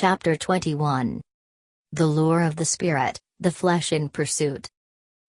Chapter 21. The Lure of the Spirit, the Flesh in Pursuit.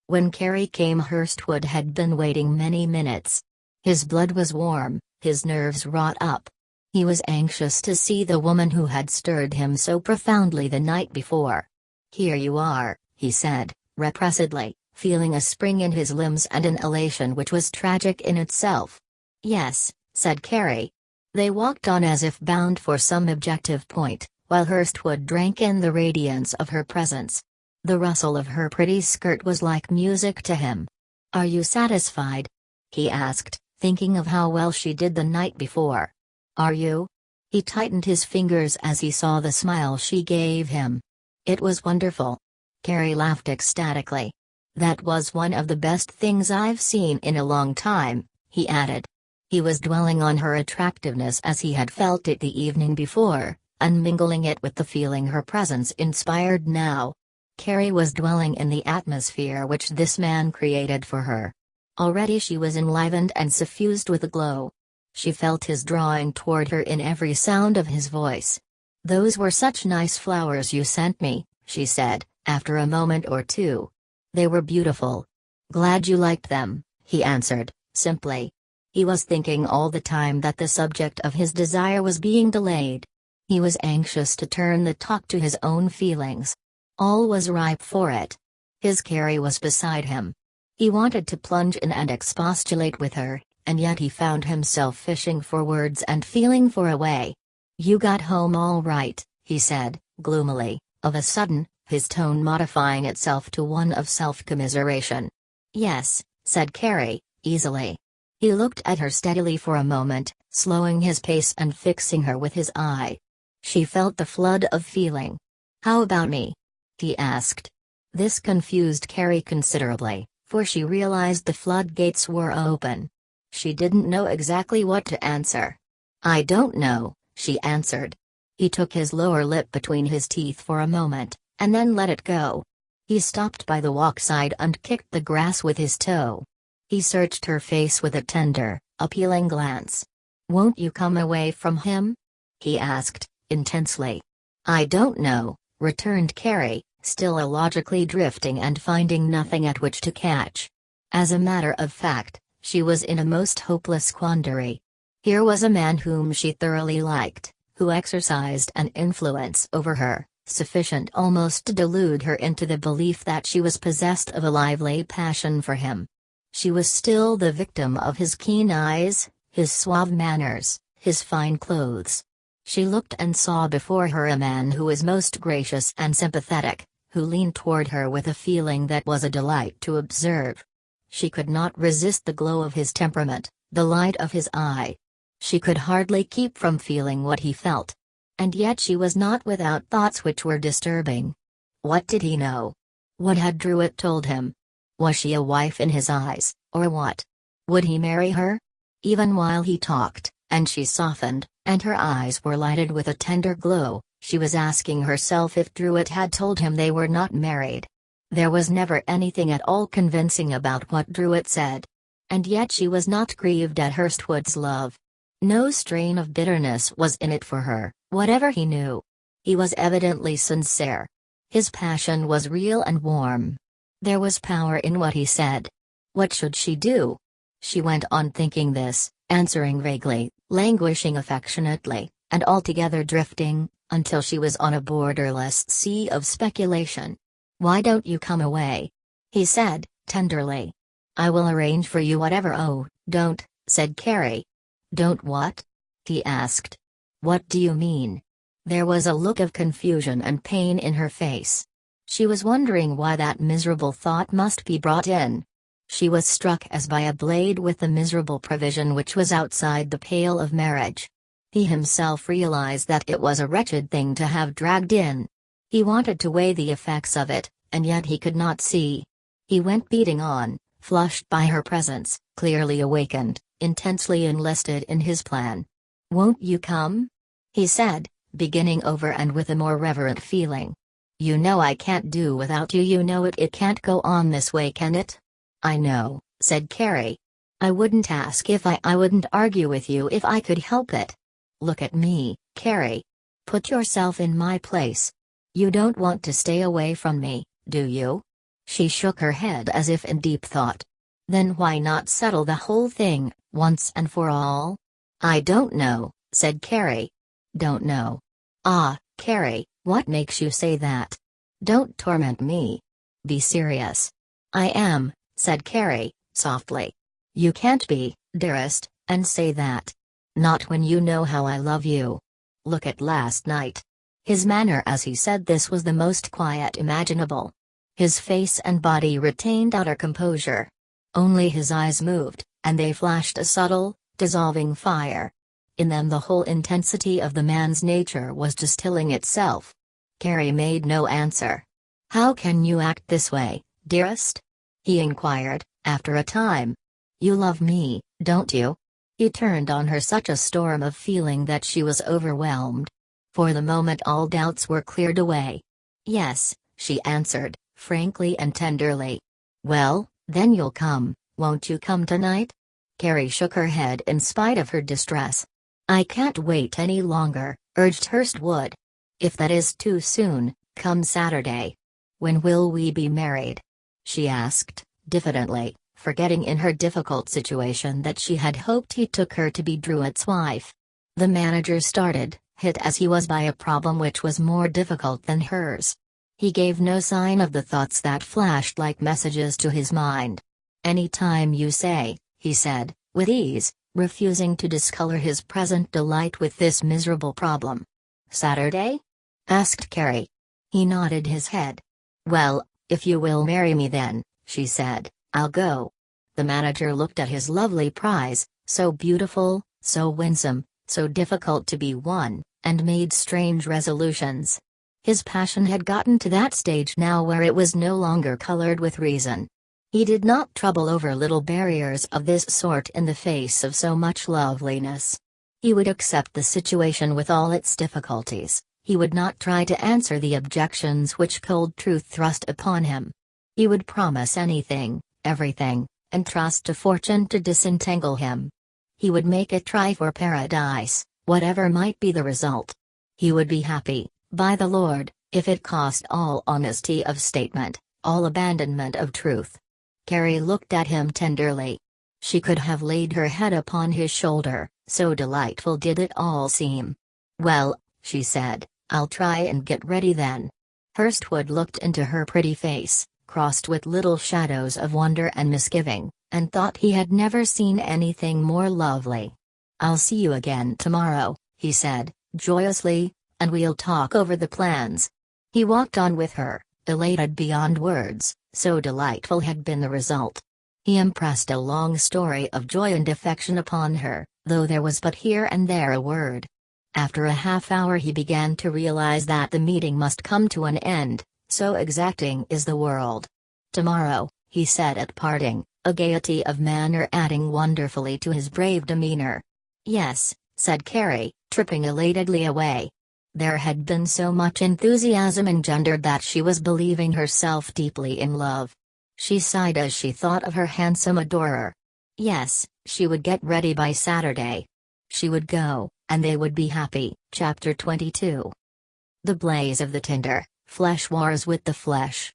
When Carrie came, Hurstwood had been waiting many minutes. His blood was warm, his nerves wrought up. He was anxious to see the woman who had stirred him so profoundly the night before. "Here you are," he said, repressedly, feeling a spring in his limbs and an elation which was tragic in itself. "Yes," said Carrie. They walked on as if bound for some objective point, while Hurstwood drank in the radiance of her presence. The rustle of her pretty skirt was like music to him. "Are you satisfied?" he asked, thinking of how well she did the night before. "Are you?" He tightened his fingers as he saw the smile she gave him. "It was wonderful." Carrie laughed ecstatically. "That was one of the best things I've seen in a long time," he added. He was dwelling on her attractiveness as he had felt it the evening before, unmingling it with the feeling her presence inspired now. Carrie was dwelling in the atmosphere which this man created for her. Already she was enlivened and suffused with a glow. She felt his drawing toward her in every sound of his voice. "Those were such nice flowers you sent me," she said, after a moment or two. "They were beautiful." "Glad you liked them," he answered, simply. He was thinking all the time that the subject of his desire was being delayed. He was anxious to turn the talk to his own feelings. All was ripe for it. His Carrie was beside him. He wanted to plunge in and expostulate with her, and yet he found himself fishing for words and feeling for a way. "You got home all right," he said, gloomily, of a sudden, his tone modifying itself to one of self-commiseration. "Yes," said Carrie, easily. He looked at her steadily for a moment, slowing his pace and fixing her with his eye. She felt the flood of feeling. "How about me?" he asked. This confused Carrie considerably, for she realized the floodgates were open. She didn't know exactly what to answer. "I don't know," she answered. He took his lower lip between his teeth for a moment, and then let it go. He stopped by the walkside and kicked the grass with his toe. He searched her face with a tender, appealing glance. "Won't you come away from him?" he asked, intensely. "I don't know," returned Carrie, still illogically drifting and finding nothing at which to catch. As a matter of fact, she was in a most hopeless quandary. Here was a man whom she thoroughly liked, who exercised an influence over her, sufficient almost to delude her into the belief that she was possessed of a lively passion for him. She was still the victim of his keen eyes, his suave manners, his fine clothes. She looked and saw before her a man who was most gracious and sympathetic, who leaned toward her with a feeling that was a delight to observe. She could not resist the glow of his temperament, the light of his eye. She could hardly keep from feeling what he felt. And yet she was not without thoughts which were disturbing. What did he know? What had Druitt told him? Was she a wife in his eyes, or what? Would he marry her? Even while he talked, and she softened, and her eyes were lighted with a tender glow, she was asking herself if Druitt had told him they were not married. There was never anything at all convincing about what Druitt said. And yet she was not grieved at Hurstwood's love. No strain of bitterness was in it for her, whatever he knew. He was evidently sincere. His passion was real and warm. There was power in what he said. What should she do? She went on thinking this, answering vaguely, languishing affectionately, and altogether drifting, until she was on a borderless sea of speculation. "Why don't you come away?" he said, tenderly. "I will arrange for you whatever." "Oh, don't," said Carrie. "Don't what?" he asked. "What do you mean?" There was a look of confusion and pain in her face. She was wondering why that miserable thought must be brought in. She was struck as by a blade with the miserable provision which was outside the pale of marriage. He himself realized that it was a wretched thing to have dragged in. He wanted to weigh the effects of it, and yet he could not see. He went beating on, flushed by her presence, clearly awakened, intensely enlisted in his plan. "Won't you come?" he said, beginning over and with a more reverent feeling. "You know I can't do without you. You know it can't go on this way, can it?" "I know," said Carrie. "I wouldn't ask if I wouldn't argue with you if I could help it. Look at me, Carrie. Put yourself in my place. You don't want to stay away from me, do you? She shook her head as if in deep thought. Then why not settle the whole thing, once and for all? I don't know, said Carrie. Don't know. Ah, Carrie, what makes you say that? Don't torment me. Be serious. I am, said Carrie, softly. You can't be, dearest, and say that. Not when you know how I love you. Look at last night. His manner as he said this was the most quiet imaginable. His face and body retained utter composure. Only his eyes moved, and they flashed a subtle, dissolving fire. In them the whole intensity of the man's nature was distilling itself. Carrie made no answer. How can you act this way, dearest? He inquired, after a time. You love me, don't you? He turned on her such a storm of feeling that she was overwhelmed. For the moment all doubts were cleared away. Yes, she answered, frankly and tenderly. Well, then you'll come, won't you come tonight? Carrie shook her head in spite of her distress. I can't wait any longer, urged Hurstwood. If that is too soon, come Saturday. When will we be married? She asked, diffidently, forgetting in her difficult situation that she had hoped he took her to be Druitt's wife. The manager started, hit as he was by a problem which was more difficult than hers. He gave no sign of the thoughts that flashed like messages to his mind. Any time you say, he said, with ease, refusing to discolor his present delight with this miserable problem. Saturday? Asked Carrie. He nodded his head. Well, if you will marry me then, she said, I'll go. The manager looked at his lovely prize, so beautiful, so winsome, so difficult to be won, and made strange resolutions. His passion had gotten to that stage now where it was no longer colored with reason. He did not trouble over little barriers of this sort in the face of so much loveliness. He would accept the situation with all its difficulties. He would not try to answer the objections which cold truth thrust upon him. He would promise anything, everything, and trust to fortune to disentangle him. He would make a try for paradise, whatever might be the result. He would be happy, by the Lord, if it cost all honesty of statement, all abandonment of truth. Carrie looked at him tenderly. She could have laid her head upon his shoulder, so delightful did it all seem. Well, she said, I'll try and get ready then. Hurstwood looked into her pretty face, crossed with little shadows of wonder and misgiving, and thought he had never seen anything more lovely. I'll see you again tomorrow, he said, joyously, and we'll talk over the plans. He walked on with her, elated beyond words, so delightful had been the result. He impressed a long story of joy and affection upon her, though there was but here and there a word. After a half-hour he began to realize that the meeting must come to an end, so exacting is the world. Tomorrow, he said at parting, a gaiety of manner adding wonderfully to his brave demeanor. Yes, said Carrie, tripping elatedly away. There had been so much enthusiasm engendered that she was believing herself deeply in love. She sighed as she thought of her handsome adorer. Yes, she would get ready by Saturday. She would go, and they would be happy. Chapter 22. The blaze of the tinder, flesh wars with the flesh.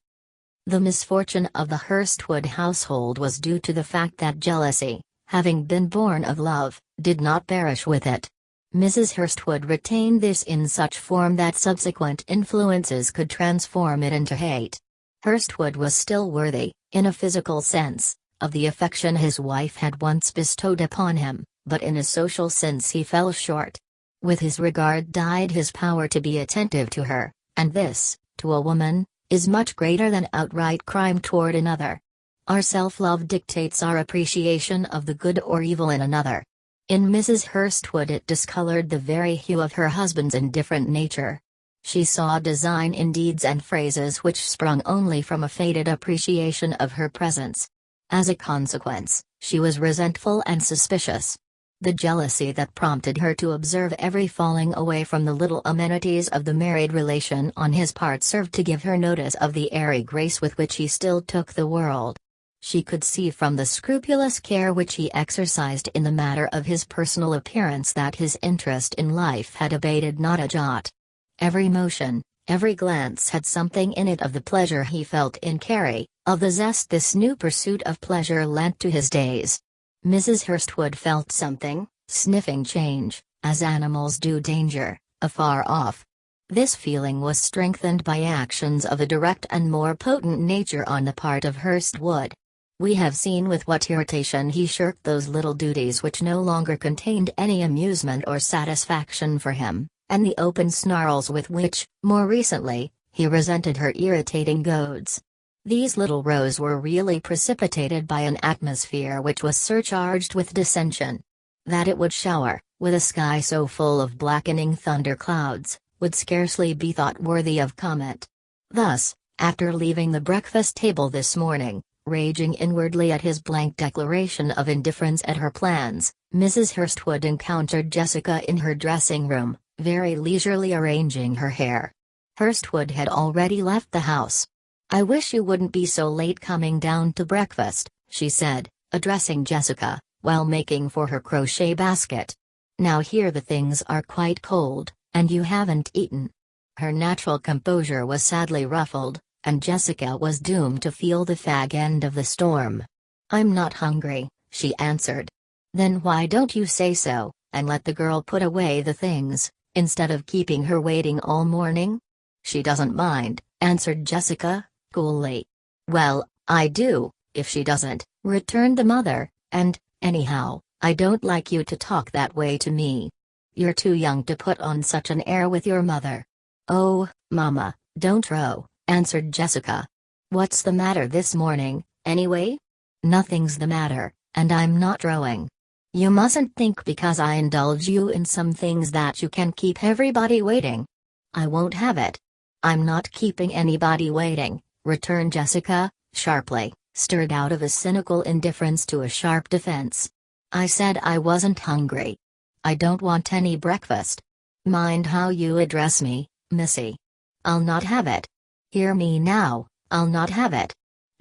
The misfortune of the Hurstwood household was due to the fact that jealousy, having been born of love, did not perish with it. Mrs. Hurstwood retained this in such form that subsequent influences could transform it into hate. Hurstwood was still worthy, in a physical sense, of the affection his wife had once bestowed upon him, but in a social sense he fell short. With his regard died his power to be attentive to her, and this, to a woman, is much greater than outright crime toward another. Our self-love dictates our appreciation of the good or evil in another. In Mrs. Hurstwood it discolored the very hue of her husband's indifferent nature. She saw design in deeds and phrases which sprung only from a faded appreciation of her presence. As a consequence, she was resentful and suspicious. The jealousy that prompted her to observe every falling away from the little amenities of the married relation on his part served to give her notice of the airy grace with which he still took the world. She could see from the scrupulous care which he exercised in the matter of his personal appearance that his interest in life had abated not a jot. Every motion, every glance had something in it of the pleasure he felt in Carrie, of the zest this new pursuit of pleasure lent to his days. Mrs. Hurstwood felt something, sniffing change, as animals do danger, afar off. This feeling was strengthened by actions of a direct and more potent nature on the part of Hurstwood. We have seen with what irritation he shirked those little duties which no longer contained any amusement or satisfaction for him, and the open snarls with which, more recently, he resented her irritating goads. These little rows were really precipitated by an atmosphere which was surcharged with dissension. That it would shower, with a sky so full of blackening thunderclouds, would scarcely be thought worthy of comment. Thus, after leaving the breakfast table this morning, raging inwardly at his blank declaration of indifference at her plans, Mrs. Hurstwood encountered Jessica in her dressing room, very leisurely arranging her hair. Hurstwood had already left the house. "I wish you wouldn't be so late coming down to breakfast," she said, addressing Jessica, while making for her crochet basket. "Now here the things are quite cold, and you haven't eaten." Her natural composure was sadly ruffled, and Jessica was doomed to feel the fag end of the storm. "I'm not hungry," she answered. "Then why don't you say so, and let the girl put away the things, instead of keeping her waiting all morning?" "She doesn't mind," answered Jessica, coolly. "Well, I do, if she doesn't," returned the mother, "and, anyhow, I don't like you to talk that way to me. You're too young to put on such an air with your mother." "Oh, Mama, don't row," answered Jessica. "What's the matter this morning, anyway?" "Nothing's the matter, and I'm not rowing. You mustn't think because I indulge you in some things that you can keep everybody waiting. I won't have it." "I'm not keeping anybody waiting," returned Jessica, sharply, stirred out of a cynical indifference to a sharp defense. "I said I wasn't hungry. I don't want any breakfast. Mind how you address me, Missy. I'll not have it. Hear me now, I'll not have it."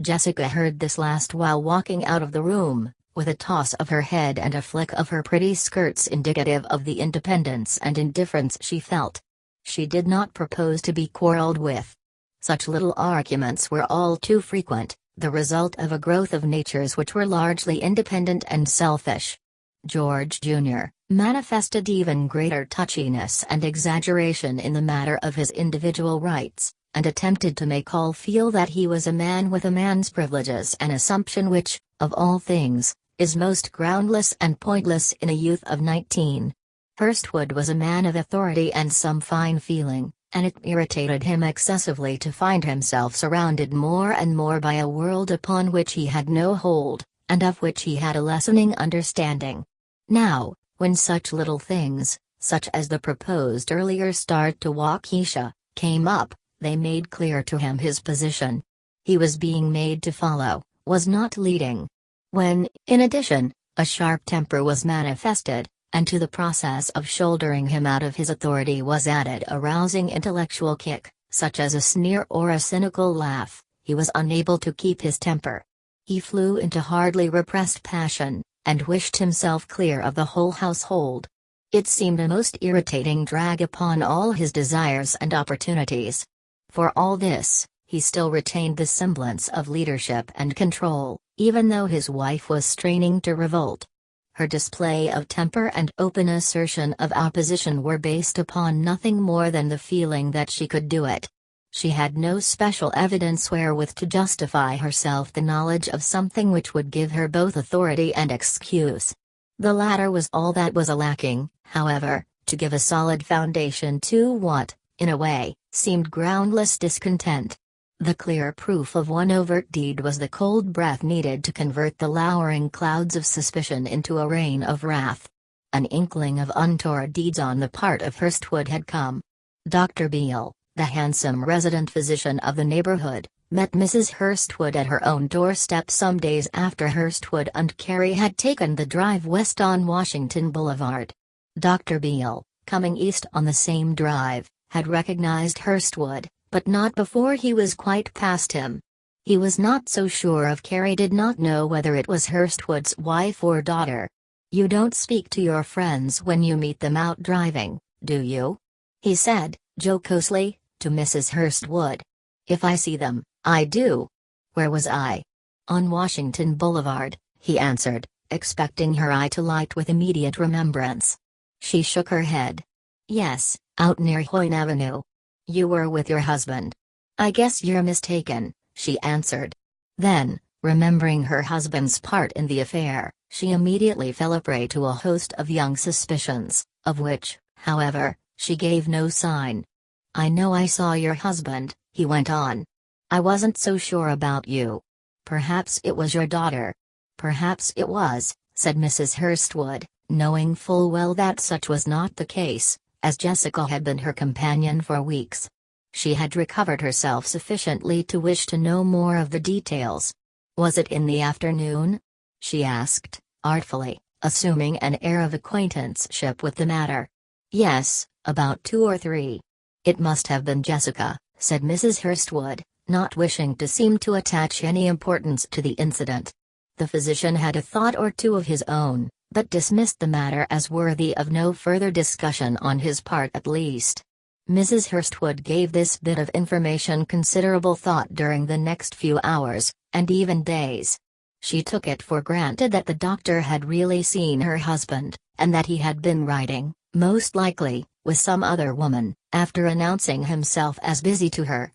Jessica heard this last while walking out of the room, with a toss of her head and a flick of her pretty skirts indicative of the independence and indifference she felt. She did not propose to be quarreled with. Such little arguments were all too frequent, the result of a growth of natures which were largely independent and selfish. George Jr. manifested even greater touchiness and exaggeration in the matter of his individual rights, and attempted to make all feel that he was a man with a man's privileges, an assumption which, of all things, is most groundless and pointless in a youth of 19. Hurstwood was a man of authority and some fine feeling, and it irritated him excessively to find himself surrounded more and more by a world upon which he had no hold, and of which he had a lessening understanding. Now, when such little things, such as the proposed earlier start to Waukesha, came up, they made clear to him his position. He was being made to follow, was not leading. When, in addition, a sharp temper was manifested, and to the process of shouldering him out of his authority was added a rousing intellectual kick, such as a sneer or a cynical laugh, he was unable to keep his temper. He flew into hardly repressed passion, and wished himself clear of the whole household. It seemed a most irritating drag upon all his desires and opportunities. For all this, he still retained the semblance of leadership and control, even though his wife was straining to revolt. Her display of temper and open assertion of opposition were based upon nothing more than the feeling that she could do it. She had no special evidence wherewith to justify herself the knowledge of something which would give her both authority and excuse. The latter was all that was lacking, however, to give a solid foundation to what, in a way, seemed groundless discontent. The clear proof of one overt deed was the cold breath needed to convert the lowering clouds of suspicion into a rain of wrath. An inkling of untoward deeds on the part of Hurstwood had come. Dr. Beale, the handsome resident physician of the neighborhood, met Mrs. Hurstwood at her own doorstep some days after Hurstwood and Carrie had taken the drive west on Washington Boulevard. Dr. Beale, coming east on the same drive, had recognized Hurstwood, but not before he was quite past him. He was not so sure of Carrie, did not know whether it was Hurstwood's wife or daughter. "You don't speak to your friends when you meet them out driving, do you?" he said, jocosely, to Mrs. Hurstwood. "If I see them, I do." "Where was I?" "On Washington Boulevard," he answered, expecting her eye to light with immediate remembrance. She shook her head. "Yes, out near Hoyne Avenue." "You were with your husband." "I guess you're mistaken," she answered. Then, remembering her husband's part in the affair, she immediately fell a prey to a host of young suspicions, of which, however, she gave no sign. "I know I saw your husband," he went on. "I wasn't so sure about you. Perhaps it was your daughter." "Perhaps it was," said Mrs. Hurstwood, knowing full well that such was not the case, as Jessica had been her companion for weeks. She had recovered herself sufficiently to wish to know more of the details. "Was it in the afternoon?" she asked, artfully, assuming an air of acquaintanceship with the matter. "Yes, about 2 or 3. "It must have been Jessica," said Mrs. Hurstwood, not wishing to seem to attach any importance to the incident. The physician had a thought or two of his own, but dismissed the matter as worthy of no further discussion on his part at least. Mrs. Hurstwood gave this bit of information considerable thought during the next few hours, and even days. She took it for granted that the doctor had really seen her husband, and that he had been riding, most likely, with some other woman, after announcing himself as busy to her.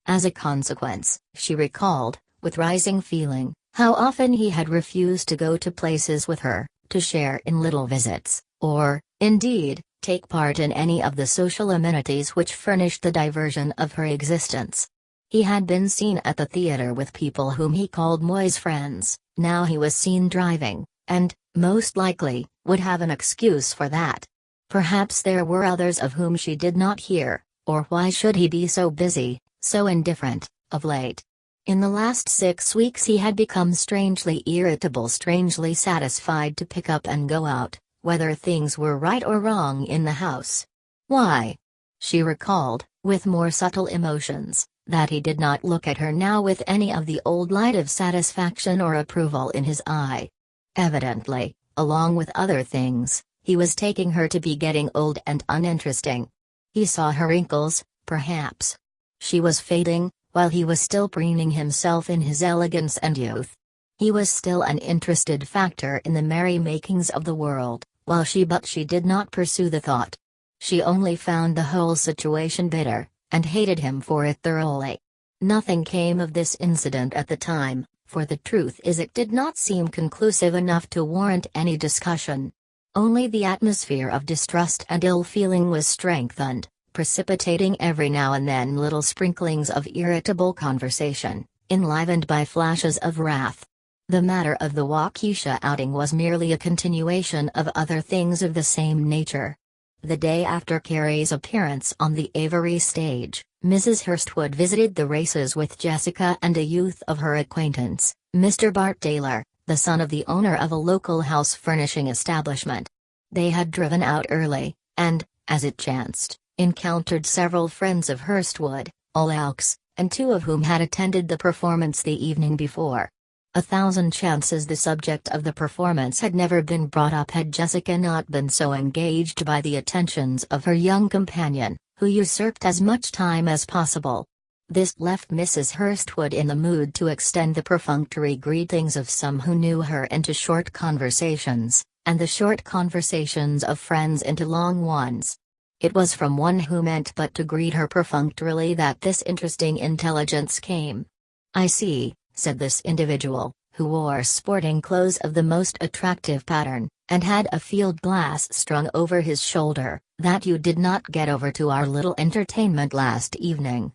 As a consequence, she recalled, with rising feeling, how often he had refused to go to places with her, to share in little visits, or, indeed, take part in any of the social amenities which furnished the diversion of her existence. He had been seen at the theater with people whom he called Moy's friends, now he was seen driving, and, most likely, would have an excuse for that. Perhaps there were others of whom she did not hear, or why should he be so busy, so indifferent, of late? In the last 6 weeks he had become strangely irritable, strangely satisfied to pick up and go out, whether things were right or wrong in the house. Why? She recalled, with more subtle emotions, that he did not look at her now with any of the old light of satisfaction or approval in his eye. Evidently, along with other things, he was taking her to be getting old and uninteresting. He saw her wrinkles, perhaps. She was fading, while he was still preening himself in his elegance and youth. He was still an interested factor in the merry-makings of the world, while she did not pursue the thought. She only found the whole situation bitter, and hated him for it thoroughly. Nothing came of this incident at the time, for the truth is it did not seem conclusive enough to warrant any discussion. Only the atmosphere of distrust and ill-feeling was strengthened, precipitating every now and then little sprinklings of irritable conversation, enlivened by flashes of wrath. The matter of the Waukesha outing was merely a continuation of other things of the same nature. The day after Carrie's appearance on the Avery stage, Mrs. Hurstwood visited the races with Jessica and a youth of her acquaintance, Mr. Bart Taylor, the son of the owner of a local house furnishing establishment. They had driven out early, and, as it chanced, encountered several friends of Hurstwood, all Elks, and 2 of whom had attended the performance the evening before. 1,000 chances the subject of the performance had never been brought up had Jessica not been so engaged by the attentions of her young companion, who usurped as much time as possible. This left Mrs. Hurstwood in the mood to extend the perfunctory greetings of some who knew her into short conversations, and the short conversations of friends into long ones. It was from one who meant but to greet her perfunctorily that this interesting intelligence came. "I see," said this individual, who wore sporting clothes of the most attractive pattern, and had a field glass strung over his shoulder, "that you did not get over to our little entertainment last evening."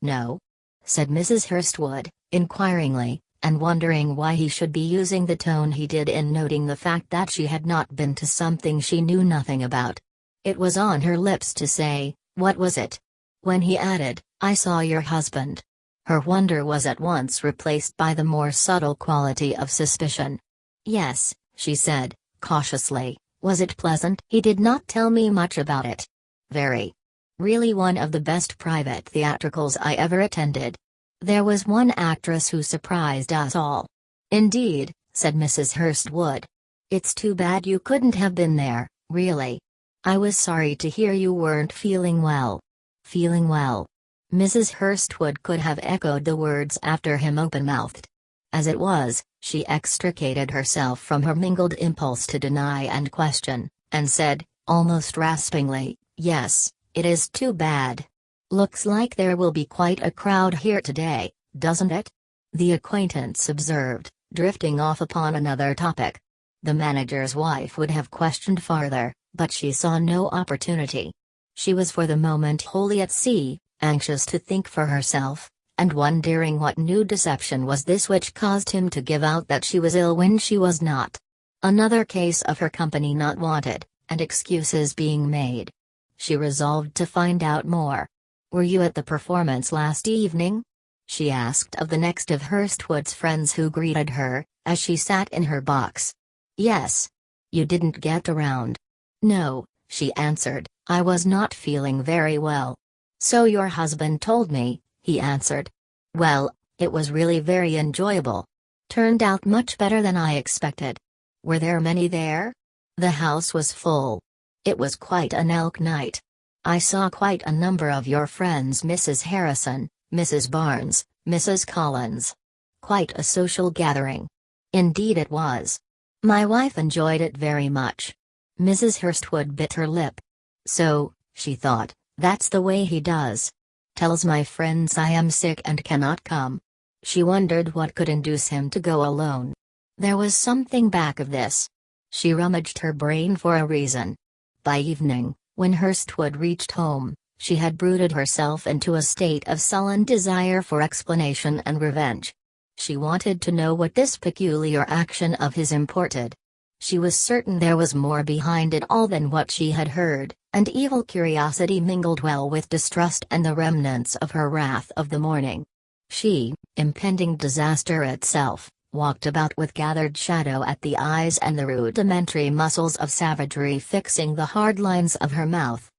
"No?" said Mrs. Hurstwood, inquiringly, and wondering why he should be using the tone he did in noting the fact that she had not been to something she knew nothing about. It was on her lips to say, "What was it?" when he added, "I saw your husband." Her wonder was at once replaced by the more subtle quality of suspicion. "Yes," she said, cautiously. "Was it pleasant?" "He did not tell me much about it." "Very. Really one of the best private theatricals I ever attended. There was one actress who surprised us all." "Indeed," said Mrs. Hurstwood. "It's too bad you couldn't have been there, really. I was sorry to hear you weren't feeling well." Feeling well. Mrs. Hurstwood could have echoed the words after him open-mouthed. As it was, she extricated herself from her mingled impulse to deny and question, and said, almost raspingly, "Yes, it is too bad. Looks like there will be quite a crowd here today, doesn't it?" The acquaintance observed, drifting off upon another topic. The manager's wife would have questioned farther, but she saw no opportunity. She was for the moment wholly at sea, anxious to think for herself, and wondering what new deception was this which caused him to give out that she was ill when she was not. Another case of her company not wanted, and excuses being made. She resolved to find out more. "Were you at the performance last evening?" she asked of the next of Hurstwood's friends who greeted her, as she sat in her box. "Yes. You didn't get around?" "No," she answered, "I was not feeling very well." "So your husband told me," he answered. "Well, it was really very enjoyable. Turned out much better than I expected." "Were there many there?" "The house was full. It was quite an elk night. I saw quite a number of your friends, Mrs. Harrison, Mrs. Barnes, Mrs. Collins. Quite a social gathering." "Indeed it was. My wife enjoyed it very much." Mrs. Hurstwood bit her lip. "So," she thought, "that's the way he does. Tells my friends I am sick and cannot come." She wondered what could induce him to go alone. There was something back of this. She rummaged her brain for a reason. By evening, when Hurstwood reached home, she had brooded herself into a state of sullen desire for explanation and revenge. She wanted to know what this peculiar action of his imported. She was certain there was more behind it all than what she had heard, and evil curiosity mingled well with distrust and the remnants of her wrath of the morning. She, impending disaster itself, walked about with gathered shadow at the eyes and the rudimentary muscles of savagery fixing the hard lines of her mouth.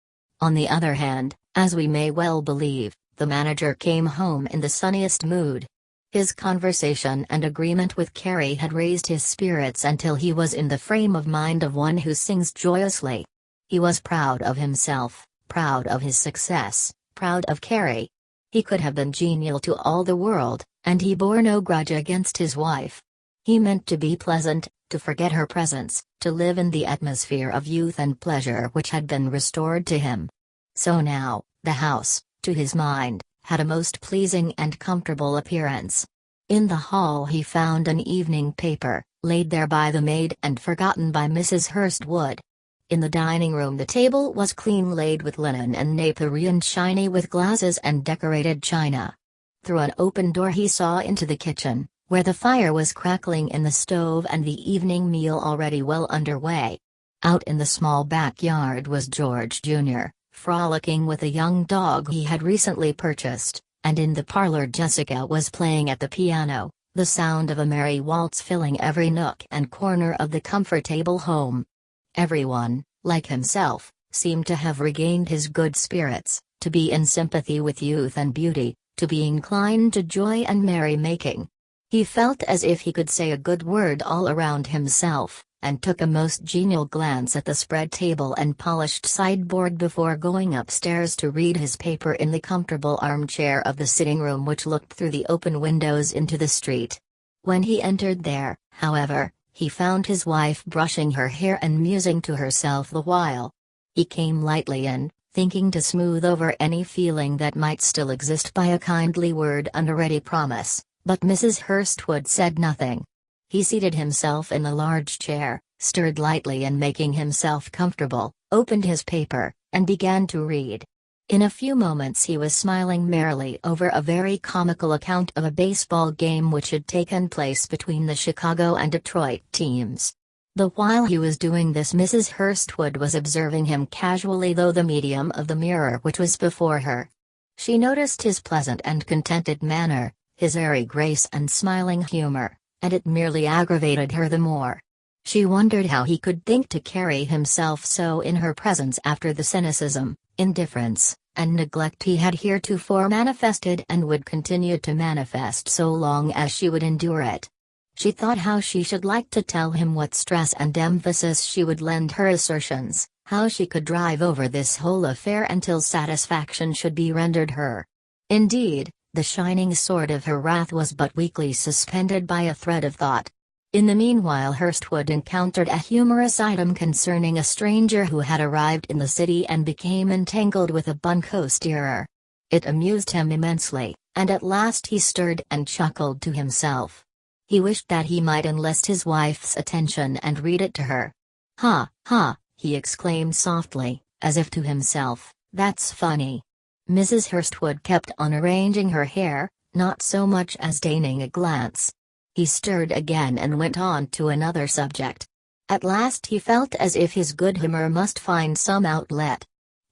On the other hand, as we may well believe, the manager came home in the sunniest mood. His conversation and agreement with Carrie had raised his spirits until he was in the frame of mind of one who sings joyously. He was proud of himself, proud of his success, proud of Carrie. He could have been genial to all the world, and he bore no grudge against his wife. He meant to be pleasant, to forget her presence, to live in the atmosphere of youth and pleasure which had been restored to him. So now, the house, to his mind, had a most pleasing and comfortable appearance. In the hall he found an evening paper, laid there by the maid and forgotten by Mrs. Hurstwood. In the dining room the table was clean laid with linen and napery and shiny with glasses and decorated china. Through an open door he saw into the kitchen, where the fire was crackling in the stove and the evening meal already well under way. Out in the small backyard was George Jr., frolicking with a young dog he had recently purchased, and in the parlor Jessica was playing at the piano, the sound of a merry waltz filling every nook and corner of the comfortable home. Everyone, like himself, seemed to have regained his good spirits, to be in sympathy with youth and beauty, to be inclined to joy and merry-making. He felt as if he could say a good word all around himself, and took a most genial glance at the spread table and polished sideboard before going upstairs to read his paper in the comfortable armchair of the sitting room which looked through the open windows into the street. When he entered there, however, he found his wife brushing her hair and musing to herself the while. He came lightly in, thinking to smooth over any feeling that might still exist by a kindly word and a ready promise, but Mrs. Hurstwood said nothing. He seated himself in a large chair, stirred lightly and making himself comfortable, opened his paper, and began to read. In a few moments he was smiling merrily over a very comical account of a baseball game which had taken place between the Chicago and Detroit teams. The while he was doing this Mrs. Hurstwood was observing him casually through the medium of the mirror which was before her. She noticed his pleasant and contented manner, his airy grace and smiling humor, and it merely aggravated her the more. She wondered how he could think to carry himself so in her presence after the cynicism, indifference, and neglect he had heretofore manifested and would continue to manifest so long as she would endure it. She thought how she should like to tell him what stress and emphasis she would lend her assertions, How she could drive over this whole affair until satisfaction should be rendered her. Indeed, the shining sword of her wrath was but weakly suspended by a thread of thought. In the meanwhile Hurstwood encountered a humorous item concerning a stranger who had arrived in the city and became entangled with a bunco steerer. It amused him immensely, and at last he stirred and chuckled to himself. He wished that he might enlist his wife's attention and read it to her. "Ha, ha," he exclaimed softly, as if to himself, "that's funny." Mrs. Hurstwood kept on arranging her hair, not so much as deigning a glance. He stirred again and went on to another subject. At last he felt as if his good humor must find some outlet.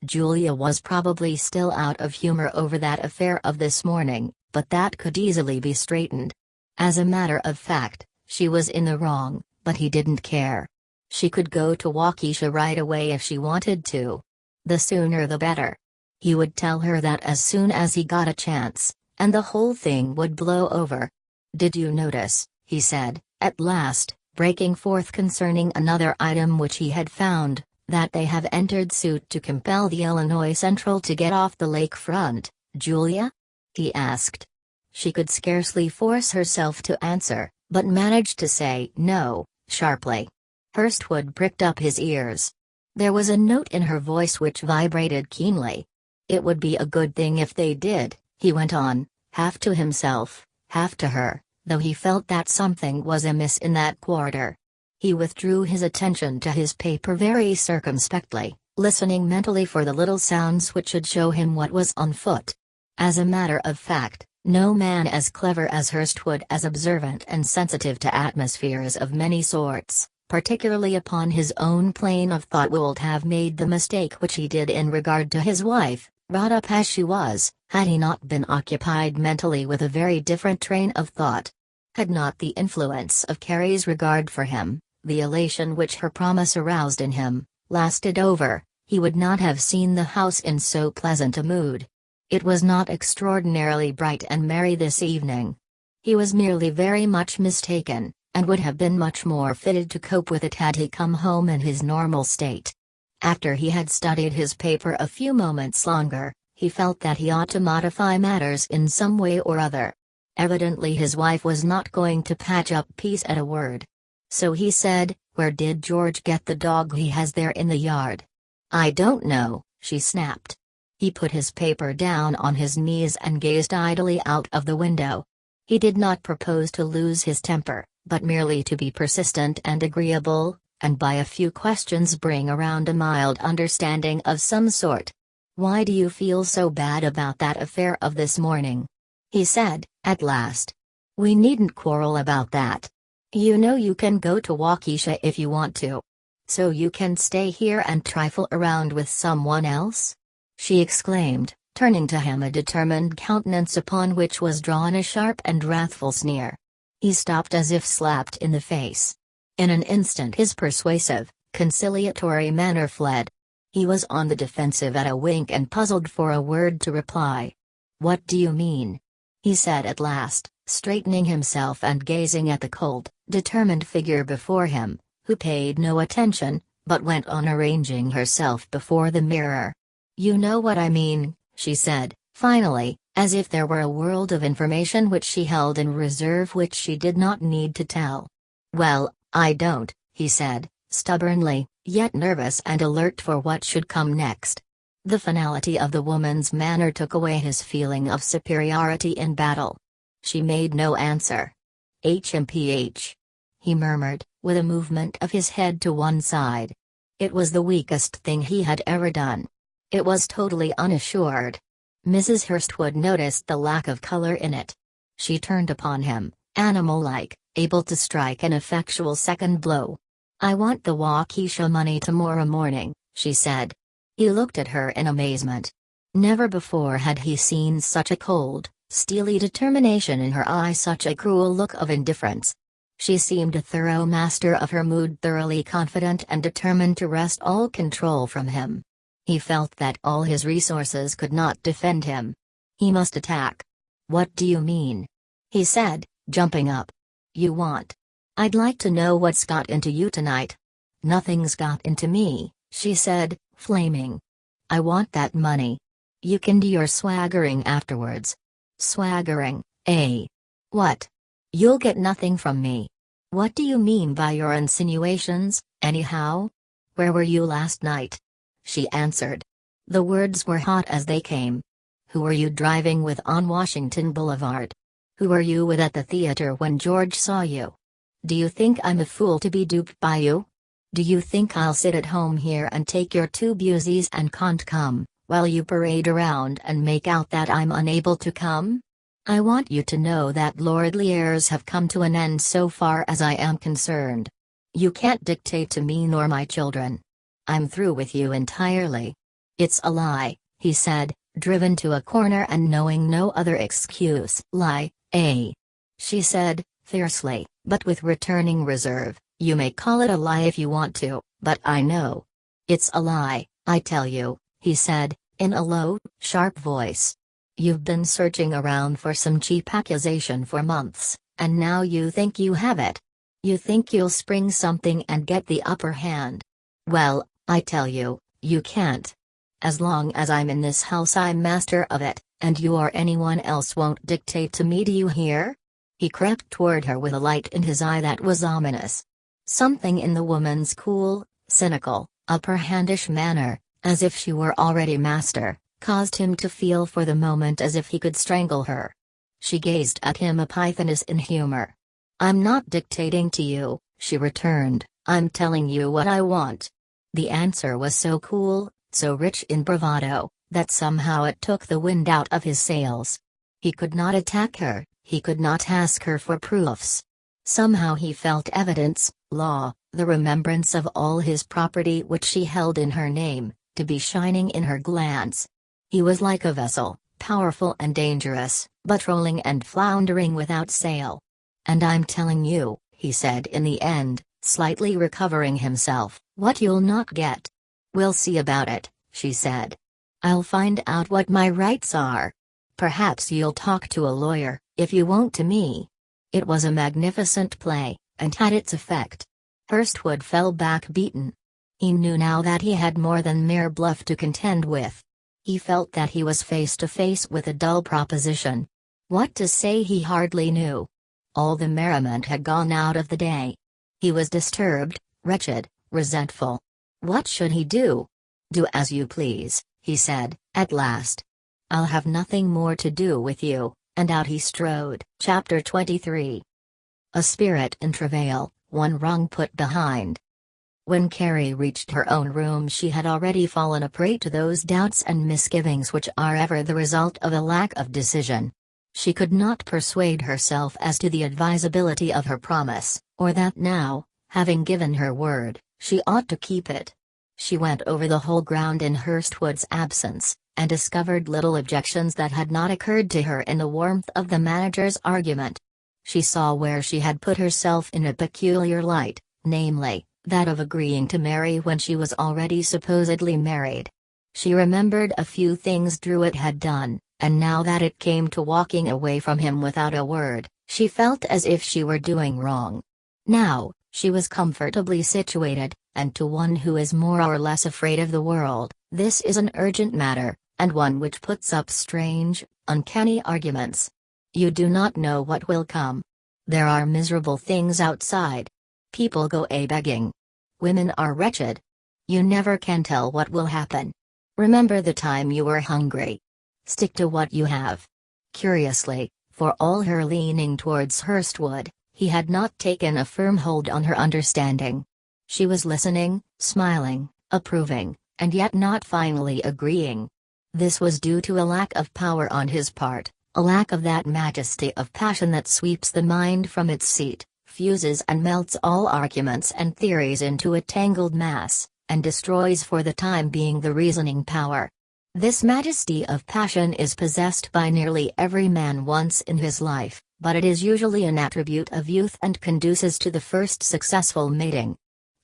Julia was probably still out of humor over that affair of this morning, but that could easily be straightened. As a matter of fact, she was in the wrong, but he didn't care. She could go to Waukesha right away if she wanted to. The sooner the better. He would tell her that as soon as he got a chance, and the whole thing would blow over. "Did you notice," he said, at last, breaking forth concerning another item which he had found, "that they have entered suit to compel the Illinois Central to get off the lake front, Julia?" he asked. She could scarcely force herself to answer, but managed to say no, sharply. Hurstwood pricked up his ears. There was a note in her voice which vibrated keenly. "It would be a good thing if they did," he went on, half to himself, half to her, though he felt that something was amiss in that quarter. He withdrew his attention to his paper very circumspectly, listening mentally for the little sounds which should show him what was on foot. As a matter of fact, no man as clever as Hurstwood, as observant and sensitive to atmospheres of many sorts, particularly upon his own plane of thought, would have made the mistake which he did in regard to his wife, brought up as she was, had he not been occupied mentally with a very different train of thought. Had not the influence of Carrie's regard for him, the elation which her promise aroused in him, lasted over, he would not have seen the house in so pleasant a mood. It was not extraordinarily bright and merry this evening. He was merely very much mistaken, and would have been much more fitted to cope with it had he come home in his normal state. After he had studied his paper a few moments longer, he felt that he ought to modify matters in some way or other. Evidently his wife was not going to patch up peace at a word. So he said, "Where did George get the dog he has there in the yard?" "I don't know," she snapped. He put his paper down on his knees and gazed idly out of the window. He did not propose to lose his temper, but merely to be persistent and agreeable, and by a few questions bring around a mild understanding of some sort. "Why do you feel so bad about that affair of this morning?" he said, at last. "We needn't quarrel about that. You know you can go to Waukesha if you want to. So you can stay here and trifle around with someone else?" she exclaimed, turning to him a determined countenance upon which was drawn a sharp and wrathful sneer. He stopped as if slapped in the face. In an instant his persuasive, conciliatory manner fled. He was on the defensive at a wink and puzzled for a word to reply. "What do you mean?" he said at last, straightening himself and gazing at the cold, determined figure before him, who paid no attention, but went on arranging herself before the mirror. "You know what I mean," she said, finally, as if there were a world of information which she held in reserve which she did not need to tell. "Well, I don't," he said, stubbornly, yet nervous and alert for what should come next. The finality of the woman's manner took away his feeling of superiority in battle. She made no answer. "HMPH," he murmured, with a movement of his head to one side. It was the weakest thing he had ever done. It was totally unassured. Mrs. Hurstwood noticed the lack of color in it. She turned upon him, animal-like, able to strike an effectual second blow. "I want the Waukesha money tomorrow morning," she said. He looked at her in amazement. Never before had he seen such a cold, steely determination in her eye, such a cruel look of indifference. She seemed a thorough master of her mood, thoroughly confident and determined to wrest all control from him. He felt that all his resources could not defend him. He must attack. "What do you mean?" he said, jumping up. "You want? I'd like to know what's got into you tonight." "Nothing's got into me," she said, flaming. "I want that money. You can do your swaggering afterwards." "Swaggering, eh? What? You'll get nothing from me. What do you mean by your insinuations, anyhow? Where were you last night?" she answered. The words were hot as they came. "Who were you driving with on Washington Boulevard? Who were you with at the theater when George saw you? Do you think I'm a fool to be duped by you? Do you think I'll sit at home here and take your two busies and can't come, while you parade around and make out that I'm unable to come? I want you to know that lordly airs have come to an end so far as I am concerned. You can't dictate to me nor my children. I'm through with you entirely." "It's a lie," he said, driven to a corner and knowing no other excuse. "Lie, eh?" she said, fiercely, but with returning reserve. "You may call it a lie if you want to, but I know. It's a lie, I tell you," he said, in a low, sharp voice. "You've been searching around for some cheap accusation for months, and now you think you have it. You think you'll spring something and get the upper hand. Well, I tell you, you can't. As long as I'm in this house I'm master of it, and you or anyone else won't dictate to me, do you hear?" He crept toward her with a light in his eye that was ominous. Something in the woman's cool, cynical, upper-handish manner, as if she were already master, caused him to feel for the moment as if he could strangle her. She gazed at him, a pythoness in humor. "I'm not dictating to you," she returned, "I'm telling you what I want." The answer was so cool, so rich in bravado, that somehow it took the wind out of his sails. He could not attack her, he could not ask her for proofs. Somehow he felt evidence, law, the remembrance of all his property which she held in her name, to be shining in her glance. He was like a vessel, powerful and dangerous, but rolling and floundering without sail. "And I'm telling you," he said in the end, slightly recovering himself, "what you'll not get." "We'll see about it," she said. "I'll find out what my rights are. Perhaps you'll talk to a lawyer, if you won't to me." It was a magnificent play, and had its effect. Hurstwood fell back beaten. He knew now that he had more than mere bluff to contend with. He felt that he was face to face with a dull proposition. What to say he hardly knew. All the merriment had gone out of the day. He was disturbed, wretched, resentful. What should he do? "Do as you please," he said, at last. "I'll have nothing more to do with you," and out he strode. Chapter 23. A spirit in travail, one wrong put behind. When Carrie reached her own room she had already fallen a prey to those doubts and misgivings which are ever the result of a lack of decision. She could not persuade herself as to the advisability of her promise, or that now, having given her word, she ought to keep it. She went over the whole ground in Hurstwood's absence, and discovered little objections that had not occurred to her in the warmth of the manager's argument. She saw where she had put herself in a peculiar light, namely, that of agreeing to marry when she was already supposedly married. She remembered a few things Druitt had done, and now that it came to walking away from him without a word, she felt as if she were doing wrong. Now, she was comfortably situated, and to one who is more or less afraid of the world, this is an urgent matter, and one which puts up strange, uncanny arguments. You do not know what will come. There are miserable things outside. People go a-begging. Women are wretched. You never can tell what will happen. Remember the time you were hungry. Stick to what you have. Curiously, for all her leaning towards Hurstwood, he had not taken a firm hold on her understanding. She was listening, smiling, approving, and yet not finally agreeing. This was due to a lack of power on his part, a lack of that majesty of passion that sweeps the mind from its seat, fuses and melts all arguments and theories into a tangled mass, and destroys for the time being the reasoning power. This majesty of passion is possessed by nearly every man once in his life, but it is usually an attribute of youth and conduces to the first successful mating.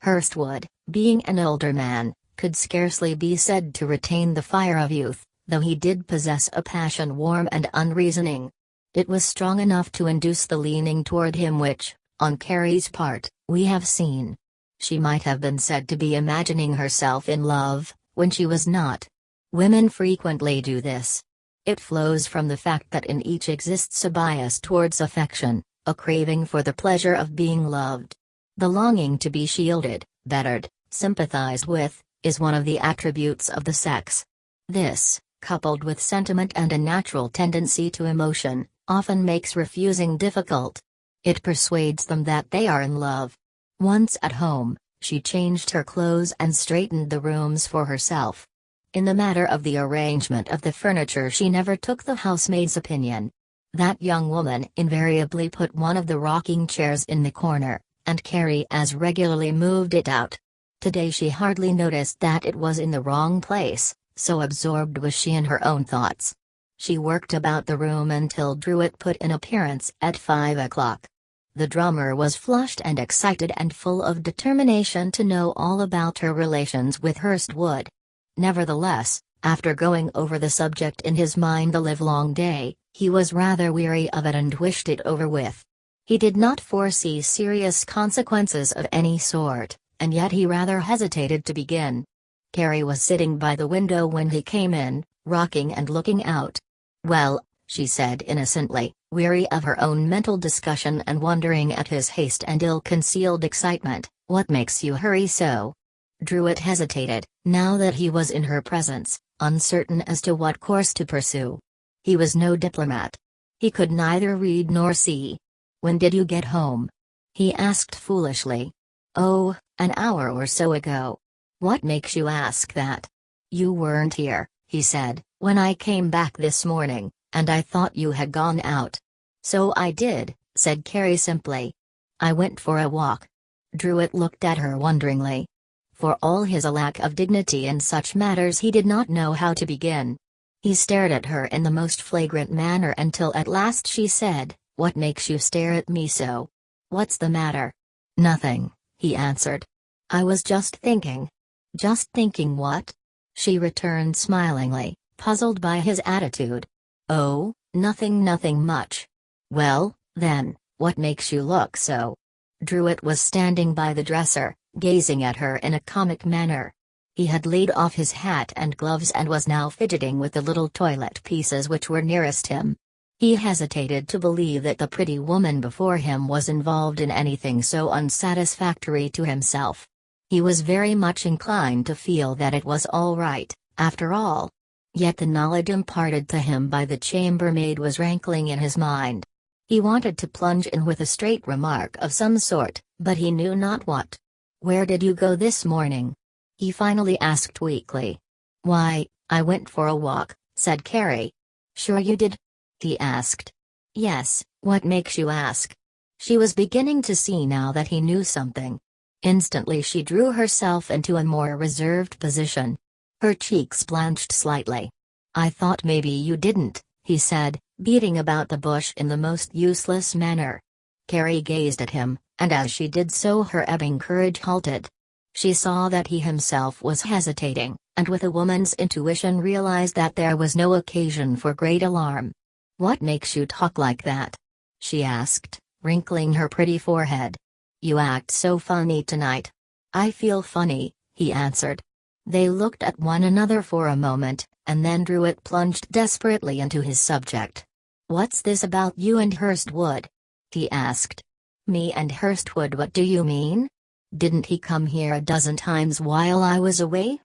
Hurstwood, being an older man, could scarcely be said to retain the fire of youth, though he did possess a passion warm and unreasoning. It was strong enough to induce the leaning toward him which, on Carrie's part, we have seen. She might have been said to be imagining herself in love, when she was not. Women frequently do this. It flows from the fact that in each exists a bias towards affection, a craving for the pleasure of being loved. The longing to be shielded, bettered, sympathized with, is one of the attributes of the sex. This, coupled with sentiment and a natural tendency to emotion, often makes refusing difficult. It persuades them that they are in love. Once at home, she changed her clothes and straightened the rooms for herself. In the matter of the arrangement of the furniture, she never took the housemaid's opinion. That young woman invariably put one of the rocking chairs in the corner, and Carrie as regularly moved it out. Today she hardly noticed that it was in the wrong place, so absorbed was she in her own thoughts. She worked about the room until Druitt put in appearance at 5 o'clock. The drummer was flushed and excited and full of determination to know all about her relations with Hurstwood. Nevertheless, after going over the subject in his mind the livelong day, he was rather weary of it and wished it over with. He did not foresee serious consequences of any sort, and yet he rather hesitated to begin. Carrie was sitting by the window when he came in, rocking and looking out. "Well," she said innocently, weary of her own mental discussion and wondering at his haste and ill-concealed excitement, "what makes you hurry so?" Druitt hesitated, now that he was in her presence, uncertain as to what course to pursue. He was no diplomat. He could neither read nor see. "When did you get home?" he asked foolishly. "Oh, an hour or so ago." "What makes you ask that?" "You weren't here," he said, "when I came back this morning, and I thought you had gone out." "So I did," said Carrie simply. "I went for a walk." Druitt looked at her wonderingly. For all his lack of dignity in such matters, he did not know how to begin. He stared at her in the most flagrant manner until at last she said, "What makes you stare at me so?" "What's the matter?" "Nothing," he answered. "I was just thinking." "Just thinking what?" she returned smilingly, puzzled by his attitude. "Oh, nothing much." "Well, then, what makes you look so?" Druitt was standing by the dresser, gazing at her in a comic manner. He had laid off his hat and gloves and was now fidgeting with the little toilet pieces which were nearest him. He hesitated to believe that the pretty woman before him was involved in anything so unsatisfactory to himself. He was very much inclined to feel that it was all right, after all. Yet the knowledge imparted to him by the chambermaid was rankling in his mind. He wanted to plunge in with a straight remark of some sort, but he knew not what. "Where did you go this morning?" he finally asked weakly. "Why, I went for a walk," said Carrie. "Sure you did?" he asked. "Yes, what makes you ask?" She was beginning to see now that he knew something. Instantly she drew herself into a more reserved position. Her cheeks blanched slightly. "I thought maybe you didn't," he said, beating about the bush in the most useless manner. Carrie gazed at him, and as she did so her ebbing courage halted. She saw that he himself was hesitating, and with a woman's intuition realized that there was no occasion for great alarm. "What makes you talk like that?" she asked, wrinkling her pretty forehead. "You act so funny tonight." "I feel funny," he answered. They looked at one another for a moment, and then Druitt plunged desperately into his subject. "What's this about you and Hurstwood?" he asked. "Me and Hurstwood, what do you mean? Didn't he come here a dozen times while I was away?"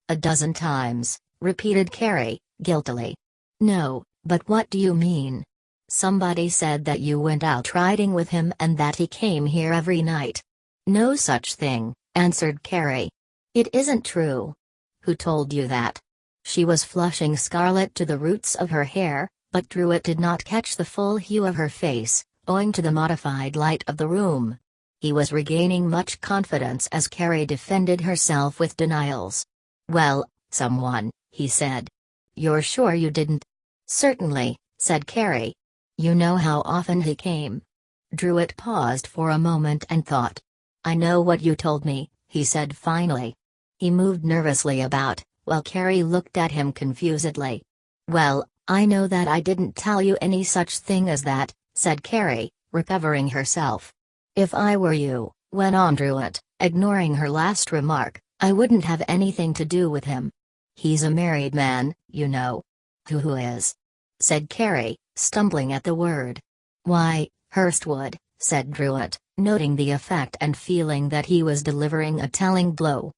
"A dozen times," repeated Carrie, guiltily. "No, but what do you mean? Somebody said that you went out riding with him and that he came here every night." "No such thing," answered Carrie. "It isn't true." "Who told you that?" She was flushing scarlet to the roots of her hair, but Druitt did not catch the full hue of her face, owing to the modified light of the room. He was regaining much confidence as Carrie defended herself with denials. "Well, someone," he said. "You're sure you didn't?" "Certainly," said Carrie. "You know how often he came?" Druitt paused for a moment and thought. "I know what you told me," he said finally. He moved nervously about, while Carrie looked at him confusedly. "Well, I know that I didn't tell you any such thing as that," said Carrie, recovering herself. "If I were you," went on Druitt, ignoring her last remark. "I wouldn't have anything to do with him. He's a married man, you know." Who is?" said Carrie, stumbling at the word. "Why, Hurstwood," said Druitt, noting the effect and feeling that he was delivering a telling blow.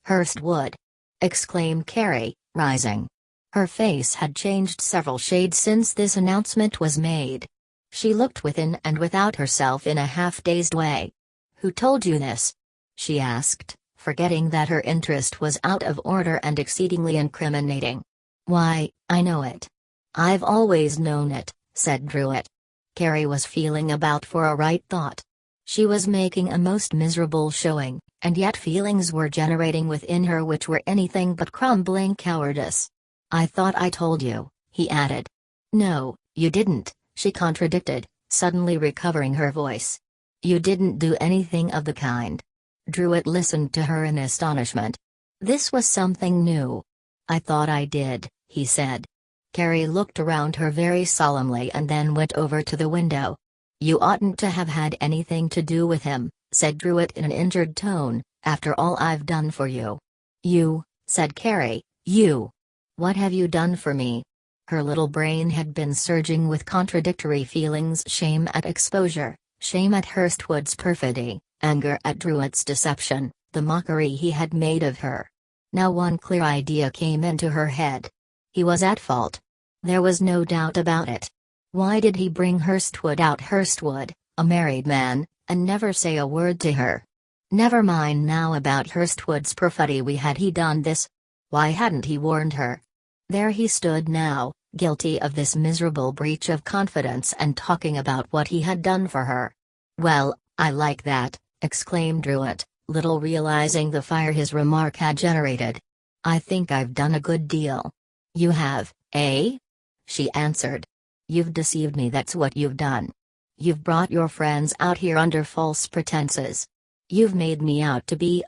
"Hurstwood!" exclaimed Carrie, rising. Her face had changed several shades since this announcement was made. She looked within and without herself in a half-dazed way. "Who told you this?" she asked, forgetting that her interest was out of order and exceedingly incriminating. "Why, I know it. I've always known it," said Druitt. Carrie was feeling about for a right thought. She was making a most miserable showing, and yet feelings were generating within her which were anything but crumbling cowardice. "I thought I told you," he added. "No, you didn't," she contradicted, suddenly recovering her voice. "You didn't do anything of the kind." Druitt listened to her in astonishment. This was something new. "I thought I did," he said. Carrie looked around her very solemnly and then went over to the window. "You oughtn't to have had anything to do with him," said Druitt in an injured tone, "after all I've done for you." "You," said Carrie, "you. What have you done for me?" Her little brain had been surging with contradictory feelings: shame at exposure, shame at Hurstwood's perfidy, anger at Druitt's deception, the mockery he had made of her. Now one clear idea came into her head. He was at fault. There was no doubt about it. Why did he bring Hurstwood out? Hurstwood, a married man, and never say a word to her? Never mind now about Hurstwood's perfidy. Why had he done this? Why hadn't he warned her? There he stood now, guilty of this miserable breach of confidence and talking about what he had done for her. "Well, I like that," exclaimed Druitt, little realizing the fire his remark had generated. "I think I've done a good deal." "You have, eh?" she answered. "You've deceived me, that's what you've done. You've brought your friends out here under false pretenses. You've made me out to be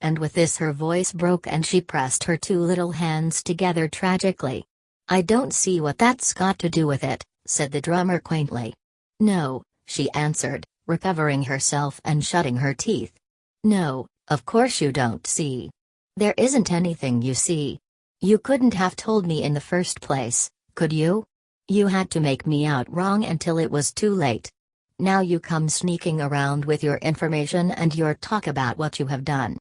and with this her voice broke and she pressed her two little hands together tragically. "I don't see what that's got to do with it," said the drummer quaintly. "No," she answered, recovering herself and shutting her teeth. "No, of course you don't see. There isn't anything you see. You couldn't have told me in the first place, could you? You had to make me out wrong until it was too late. Now you come sneaking around with your information and your talk about what you have done."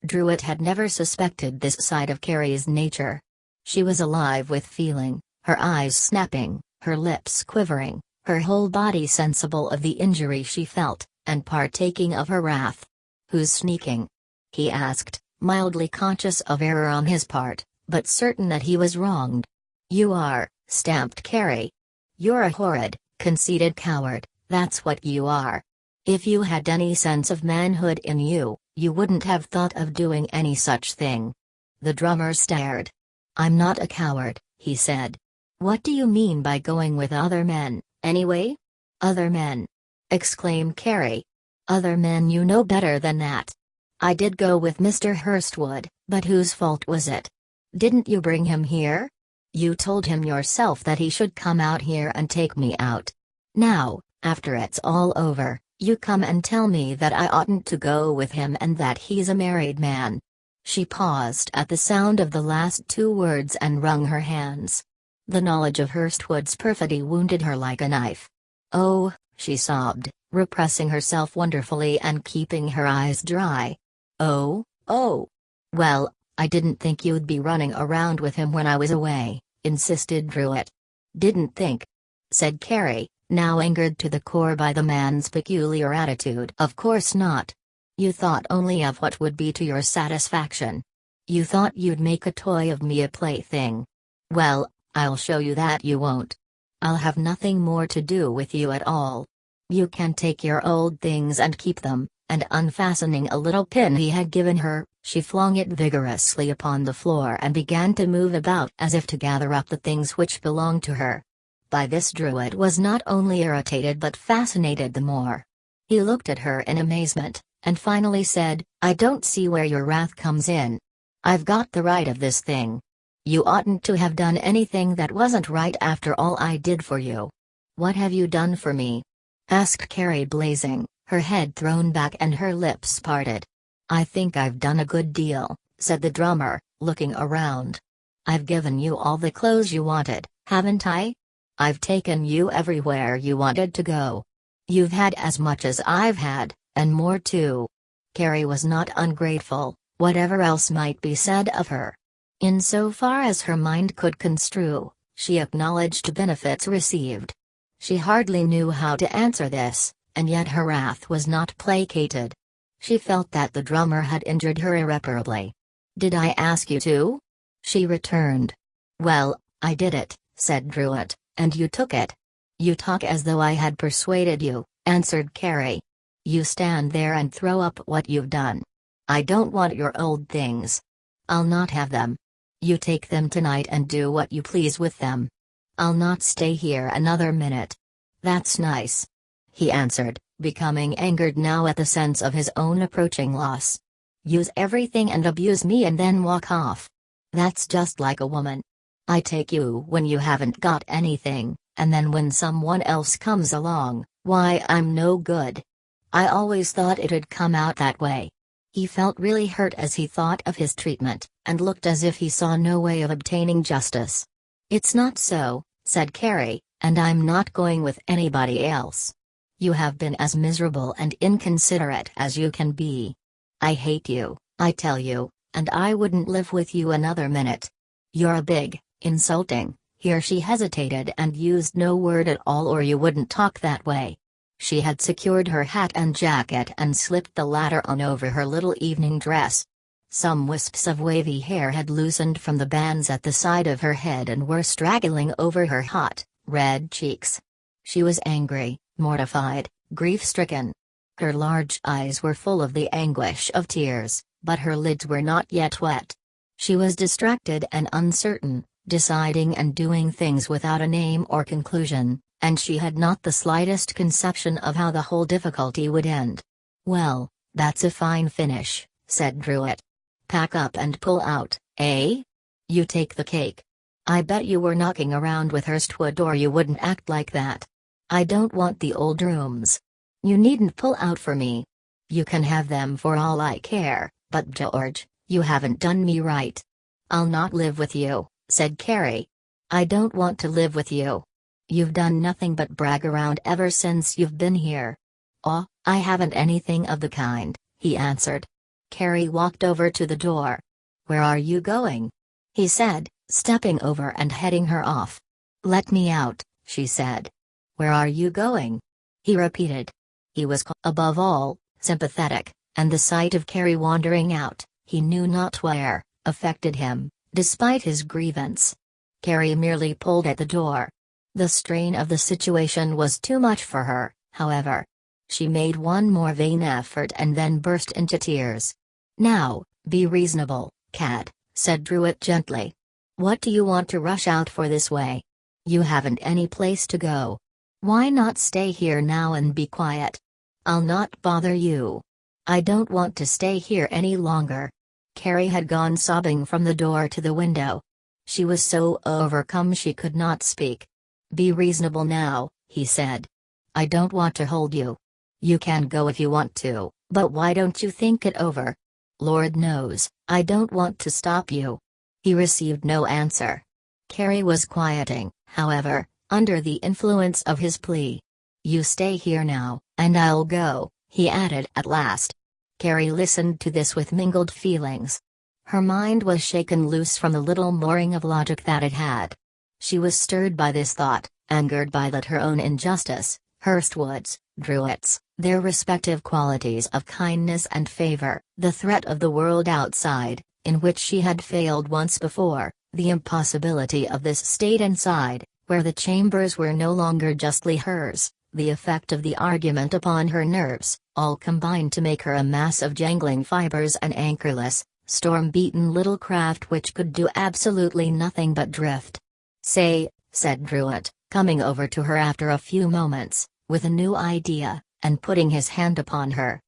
Druitt had never suspected this side of Carrie's nature. She was alive with feeling, her eyes snapping, her lips quivering, her whole body sensible of the injury she felt, and partaking of her wrath. "Who's sneaking?" he asked, mildly conscious of error on his part, but certain that he was wronged. "You are," stamped Carrie. "You're a horrid, conceited coward, that's what you are. If you had any sense of manhood in you, you wouldn't have thought of doing any such thing." The drummer stared. "I'm not a coward," he said. "What do you mean by going with other men, anyway?" "Other men?" exclaimed Carrie. "Other men? You know better than that. I did go with Mr. Hurstwood, but whose fault was it? Didn't you bring him here? You told him yourself that he should come out here and take me out. Now, after it's all over, you come and tell me that I oughtn't to go with him and that he's a married man." She paused at the sound of the last two words and wrung her hands. The knowledge of Hurstwood's perfidy wounded her like a knife. "Oh," she sobbed, repressing herself wonderfully and keeping her eyes dry. "Oh, oh. Well, I didn't think you'd be running around with him when I was away," insisted Druitt. "Didn't think?" said Carrie, now angered to the core by the man's peculiar attitude. "Of course not. You thought only of what would be to your satisfaction. You thought you'd make a toy of me, a plaything. Well, I'll show you that you won't. I'll have nothing more to do with you at all. You can take your old things and keep them," and unfastening a little pin he had given her, she flung it vigorously upon the floor and began to move about as if to gather up the things which belonged to her. By this Druitt was not only irritated but fascinated the more. He looked at her in amazement, and finally said, "I don't see where your wrath comes in. I've got the right of this thing. You oughtn't to have done anything that wasn't right after all I did for you." "What have you done for me?" asked Carrie, blazing, her head thrown back and her lips parted. "I think I've done a good deal," said the drummer, looking around. "I've given you all the clothes you wanted, haven't I? I've taken you everywhere you wanted to go. You've had as much as I've had, and more too." Carrie was not ungrateful, whatever else might be said of her. Insofar as her mind could construe, she acknowledged benefits received. She hardly knew how to answer this, and yet her wrath was not placated. She felt that the drummer had injured her irreparably. "Did I ask you to?" she returned. "Well, I did it," said Druitt, "and you took it." "You talk as though I had persuaded you," answered Carrie. "You stand there and throw up what you've done. I don't want your old things. I'll not have them. You take them tonight and do what you please with them. I'll not stay here another minute." "That's nice," he answered, becoming angered now at the sense of his own approaching loss. "Use everything and abuse me and then walk off. That's just like a woman. I take you when you haven't got anything, and then when someone else comes along, why I'm no good. I always thought it'd come out that way." He felt really hurt as he thought of his treatment, and looked as if he saw no way of obtaining justice. "It's not so," said Carrie, "and I'm not going with anybody else. You have been as miserable and inconsiderate as you can be. I hate you, I tell you, and I wouldn't live with you another minute. You're a big, insulting," here she hesitated and used no word at all, "or you wouldn't talk that way." She had secured her hat and jacket and slipped the latter on over her little evening dress. Some wisps of wavy hair had loosened from the bands at the side of her head and were straggling over her hot, red cheeks. She was angry, mortified, grief-stricken. Her large eyes were full of the anguish of tears, but her lids were not yet wet. She was distracted and uncertain, deciding and doing things without a name or conclusion, and she had not the slightest conception of how the whole difficulty would end. "Well, that's a fine finish," said Druitt. "Pack up and pull out, eh? You take the cake. I bet you were knocking around with Hurstwood or you wouldn't act like that. I don't want the old rooms. You needn't pull out for me. You can have them for all I care, but George, you haven't done me right." "I'll not live with you," said Carrie. "I don't want to live with you. You've done nothing but brag around ever since you've been here." "Oh, I haven't anything of the kind," he answered. Carrie walked over to the door. "Where are you going?" he said, stepping over and heading her off. "Let me out," she said. "Where are you going?" he repeated. He was above all, sympathetic, and the sight of Carrie wandering out, he knew not where, affected him, despite his grievance. Carrie merely pulled at the door. The strain of the situation was too much for her, however. She made one more vain effort and then burst into tears. "Now, be reasonable, Cat," said Druitt gently. "What do you want to rush out for this way? You haven't any place to go. Why not stay here now and be quiet? I'll not bother you. I don't want to stay here any longer." Carrie had gone sobbing from the door to the window. She was so overcome she could not speak. "Be reasonable now," he said. "I don't want to hold you. You can go if you want to, but why don't you think it over? Lord knows, I don't want to stop you." He received no answer. Carrie was quieting, however, under the influence of his plea. "You stay here now, and I'll go," he added at last. Carrie listened to this with mingled feelings. Her mind was shaken loose from the little mooring of logic that it had. She was stirred by this thought, angered by that her own injustice, Hurstwood's, Druitt's, their respective qualities of kindness and favor, the threat of the world outside, in which she had failed once before, the impossibility of this state inside, where the chambers were no longer justly hers, the effect of the argument upon her nerves, all combined to make her a mass of jangling fibers, an anchorless, storm-beaten little craft which could do absolutely nothing but drift. "Say," said Druitt, coming over to her after a few moments, with a new idea, and putting his hand upon her.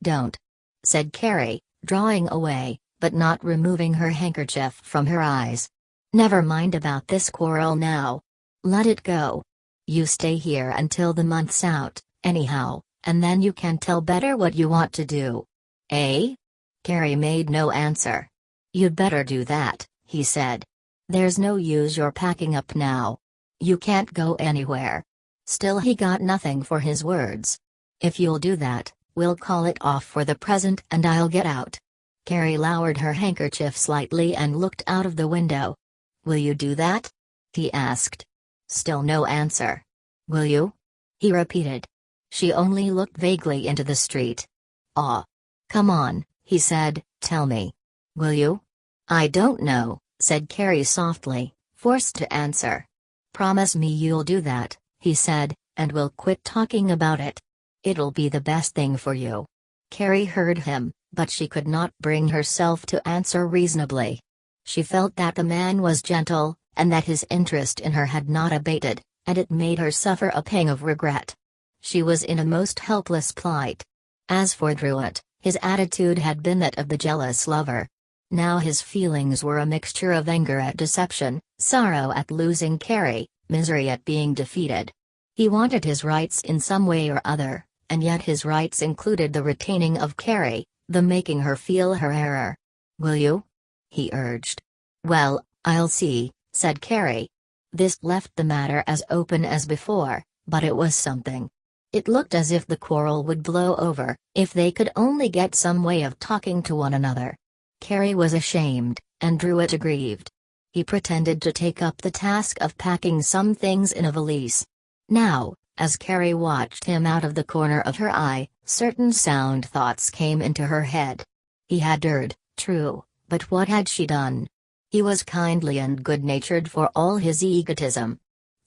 "Don't," said Carrie, drawing away, but not removing her handkerchief from her eyes. "Never mind about this quarrel now. Let it go. You stay here until the month's out, anyhow, and then you can tell better what you want to do. Eh?" Carrie made no answer. "You'd better do that," he said. "There's no use your packing up now. You can't go anywhere." Still he got nothing for his words. "If you'll do that, we'll call it off for the present and I'll get out." Carrie lowered her handkerchief slightly and looked out of the window. "Will you do that?" he asked. Still no answer. "Will you?" he repeated. She only looked vaguely into the street. "Ah. Come on," he said, "tell me. Will you?" "I don't know," said Carrie softly, forced to answer. "Promise me you'll do that," he said, "and we'll quit talking about it. It'll be the best thing for you." Carrie heard him, but she could not bring herself to answer reasonably. She felt that the man was gentle, and that his interest in her had not abated, and it made her suffer a pang of regret. She was in a most helpless plight. As for Druitt, his attitude had been that of the jealous lover. Now his feelings were a mixture of anger at deception, sorrow at losing Carrie, misery at being defeated. He wanted his rights in some way or other, and yet his rights included the retaining of Carrie, the making her feel her error. "Will you?" he urged. "Well, I'll see," said Carrie. This left the matter as open as before, but it was something. It looked as if the quarrel would blow over, if they could only get some way of talking to one another. Carrie was ashamed, and Druitt aggrieved. He pretended to take up the task of packing some things in a valise. Now, as Carrie watched him out of the corner of her eye, certain sound thoughts came into her head. He had erred, true, but what had she done? He was kindly and good-natured for all his egotism.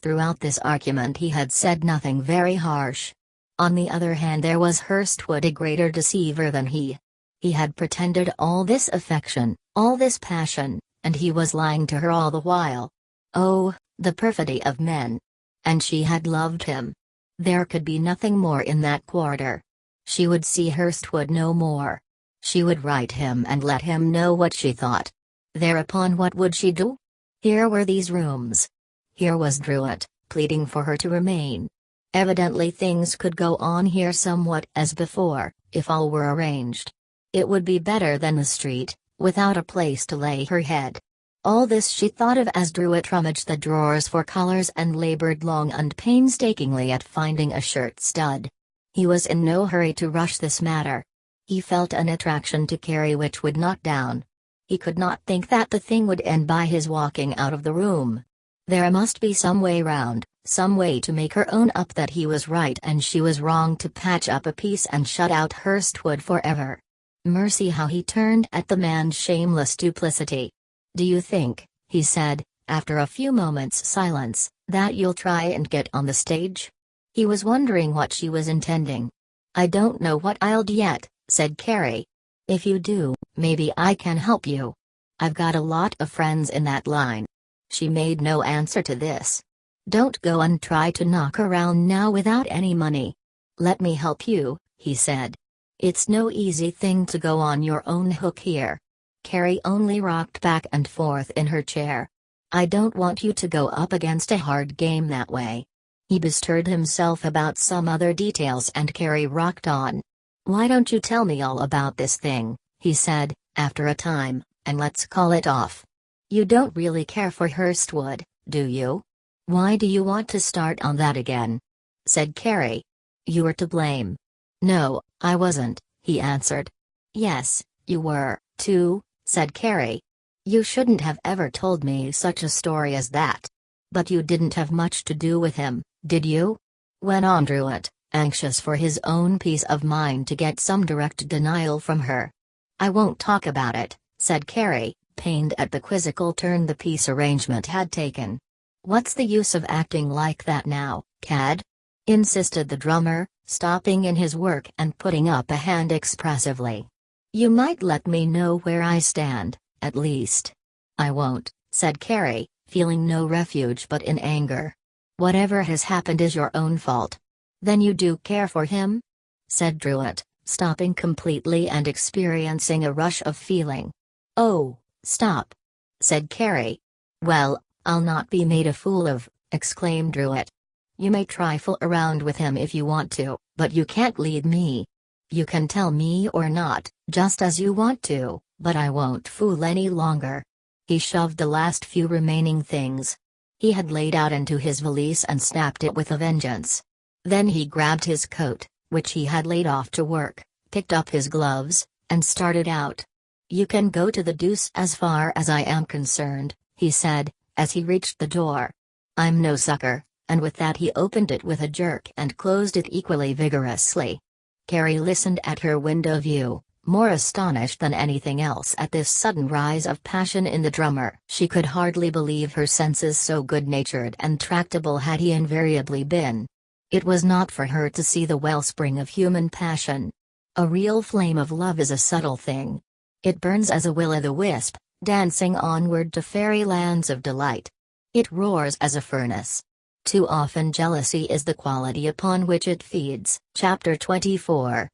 Throughout this argument he had said nothing very harsh. On the other hand, there was Hurstwood, a greater deceiver than he. He had pretended all this affection, all this passion, and he was lying to her all the while. Oh, the perfidy of men! And she had loved him. There could be nothing more in that quarter. She would see Hurstwood no more. She would write him and let him know what she thought. Thereupon what would she do? Here were these rooms. Here was Druitt, pleading for her to remain. Evidently things could go on here somewhat as before, if all were arranged. It would be better than the street, without a place to lay her head. All this she thought of as Druitt rummaged the drawers for collars and labored long and painstakingly at finding a shirt stud. He was in no hurry to rush this matter. He felt an attraction to Carrie which would not down. He could not think that the thing would end by his walking out of the room. There must be some way round, some way to make her own up that he was right and she was wrong, to patch up a peace and shut out Hurstwood forever. Mercy, how he turned at the man's shameless duplicity. "Do you think," he said, after a few moments' silence, "that you'll try and get on the stage?" He was wondering what she was intending. "I don't know what I'll do yet," said Carrie. "If you do, maybe I can help you. I've got a lot of friends in that line." She made no answer to this. "Don't go and try to knock around now without any money. Let me help you," he said. "It's no easy thing to go on your own hook here." Carrie only rocked back and forth in her chair. "I don't want you to go up against a hard game that way." He bestirred himself about some other details and Carrie rocked on. "Why don't you tell me all about this thing," he said, after a time, "and let's call it off. You don't really care for Hurstwood, do you? Why do you want to start on that again?" said Carrie. "You were to blame." "No, I wasn't," he answered. "Yes, you were, too," said Carrie. "You shouldn't have ever told me such a story as that. But you didn't have much to do with him, did you?" went on Druitt, anxious for his own peace of mind to get some direct denial from her. "I won't talk about it," said Carrie, pained at the quizzical turn the peace arrangement had taken. "What's the use of acting like that now, Cad?" insisted the drummer, stopping in his work and putting up a hand expressively. "You might let me know where I stand, at least." "I won't," said Carrie, feeling no refuge but in anger. "Whatever has happened is your own fault." "Then you do care for him?" said Druitt, stopping completely and experiencing a rush of feeling. "Oh, stop!" said Carrie. "Well, I'll not be made a fool of," exclaimed Druitt. "You may trifle around with him if you want to, but you can't lead me. You can tell me or not, just as you want to, but I won't fool any longer." He shoved the last few remaining things he had laid out into his valise and snapped it with a vengeance. Then he grabbed his coat, which he had laid off to work, picked up his gloves, and started out. "You can go to the deuce as far as I am concerned," he said, as he reached the door. "I'm no sucker," and with that he opened it with a jerk and closed it equally vigorously. Carrie listened at her window view, more astonished than anything else at this sudden rise of passion in the drummer. She could hardly believe her senses, so good-natured and tractable had he invariably been. It was not for her to see the wellspring of human passion. A real flame of love is a subtle thing. It burns as a will-o'-the-wisp, dancing onward to fairy lands of delight. It roars as a furnace. Too often jealousy is the quality upon which it feeds. Chapter 24.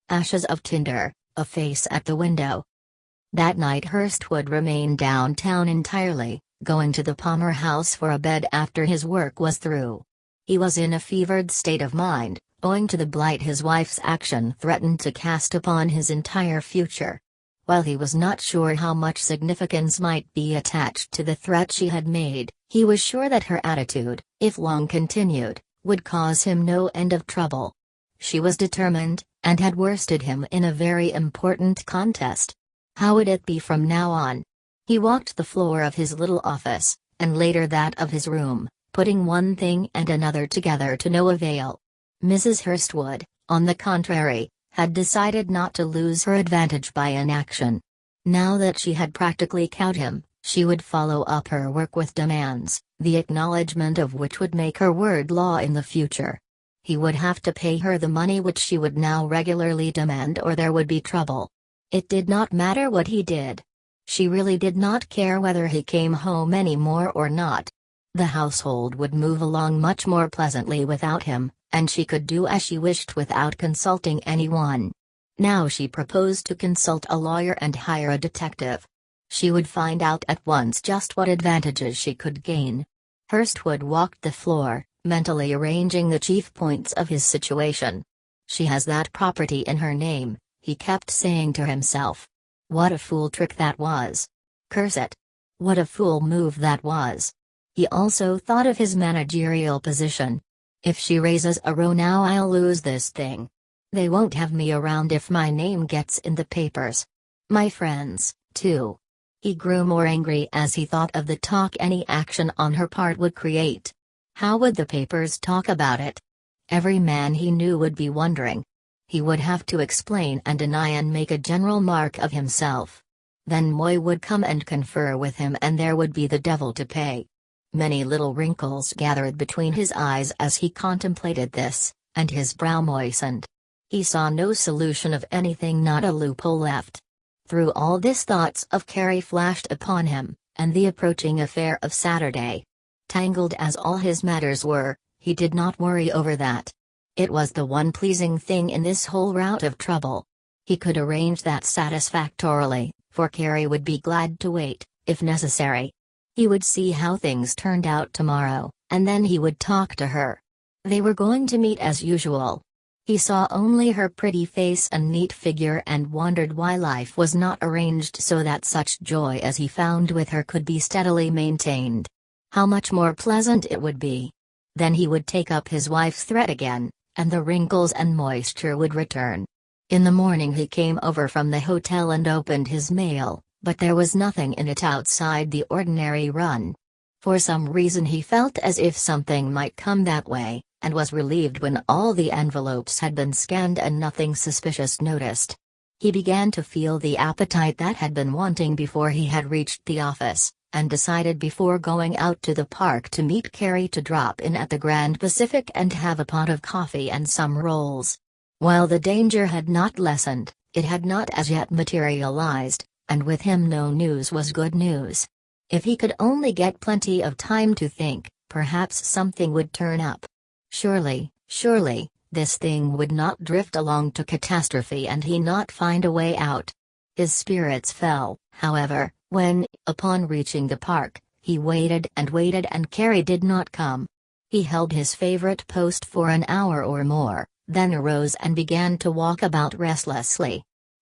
Ashes of Tinder, a face at the window. That night Hurstwood remained downtown entirely, going to the Palmer house for a bed after his work was through. He was in a fevered state of mind, owing to the blight his wife's action threatened to cast upon his entire future. While he was not sure how much significance might be attached to the threat she had made, he was sure that her attitude, if long continued, would cause him no end of trouble. She was determined, and had worsted him in a very important contest. How would it be from now on? He walked the floor of his little office, and later that of his room, putting one thing and another together to no avail. Mrs. Hurstwood, on the contrary, had decided not to lose her advantage by inaction. Now that she had practically cowed him, she would follow up her work with demands, the acknowledgement of which would make her word law in the future. He would have to pay her the money which she would now regularly demand, or there would be trouble. It did not matter what he did. She really did not care whether he came home any more or not. The household would move along much more pleasantly without him, and she could do as she wished without consulting anyone. Now she proposed to consult a lawyer and hire a detective. She would find out at once just what advantages she could gain. Hurstwood walked the floor, mentally arranging the chief points of his situation. "She has that property in her name," he kept saying to himself. What a fool trick that was. Curse it. What a fool move that was. He also thought of his managerial position. If she raises a row now, I'll lose this thing. They won't have me around if my name gets in the papers. My friends, too. He grew more angry as he thought of the talk any action on her part would create. How would the papers talk about it? Every man he knew would be wondering. He would have to explain and deny and make a general mark of himself. Then Moy would come and confer with him, and there would be the devil to pay. Many little wrinkles gathered between his eyes as he contemplated this, and his brow moistened. He saw no solution of anything, not a loophole left. Through all this thoughts of Carrie flashed upon him, and the approaching affair of Saturday. Tangled as all his matters were, he did not worry over that. It was the one pleasing thing in this whole rout of trouble. He could arrange that satisfactorily, for Carrie would be glad to wait, if necessary. He would see how things turned out tomorrow, and then he would talk to her. They were going to meet as usual. He saw only her pretty face and neat figure and wondered why life was not arranged so that such joy as he found with her could be steadily maintained. How much more pleasant it would be. Then he would take up his wife's threat again, and the wrinkles and moisture would return. In the morning he came over from the hotel and opened his mail, but there was nothing in it outside the ordinary run. For some reason he felt as if something might come that way, and was relieved when all the envelopes had been scanned and nothing suspicious noticed. He began to feel the appetite that had been wanting before he had reached the office, and decided before going out to the park to meet Carrie to drop in at the Grand Pacific and have a pot of coffee and some rolls. While the danger had not lessened, it had not as yet materialized, and with him no news was good news. If he could only get plenty of time to think, perhaps something would turn up. Surely, this thing would not drift along to catastrophe and he not find a way out. His spirits fell, however, when, upon reaching the park, he waited and Carrie did not come. He held his favorite post for an hour or more, then arose and began to walk about restlessly.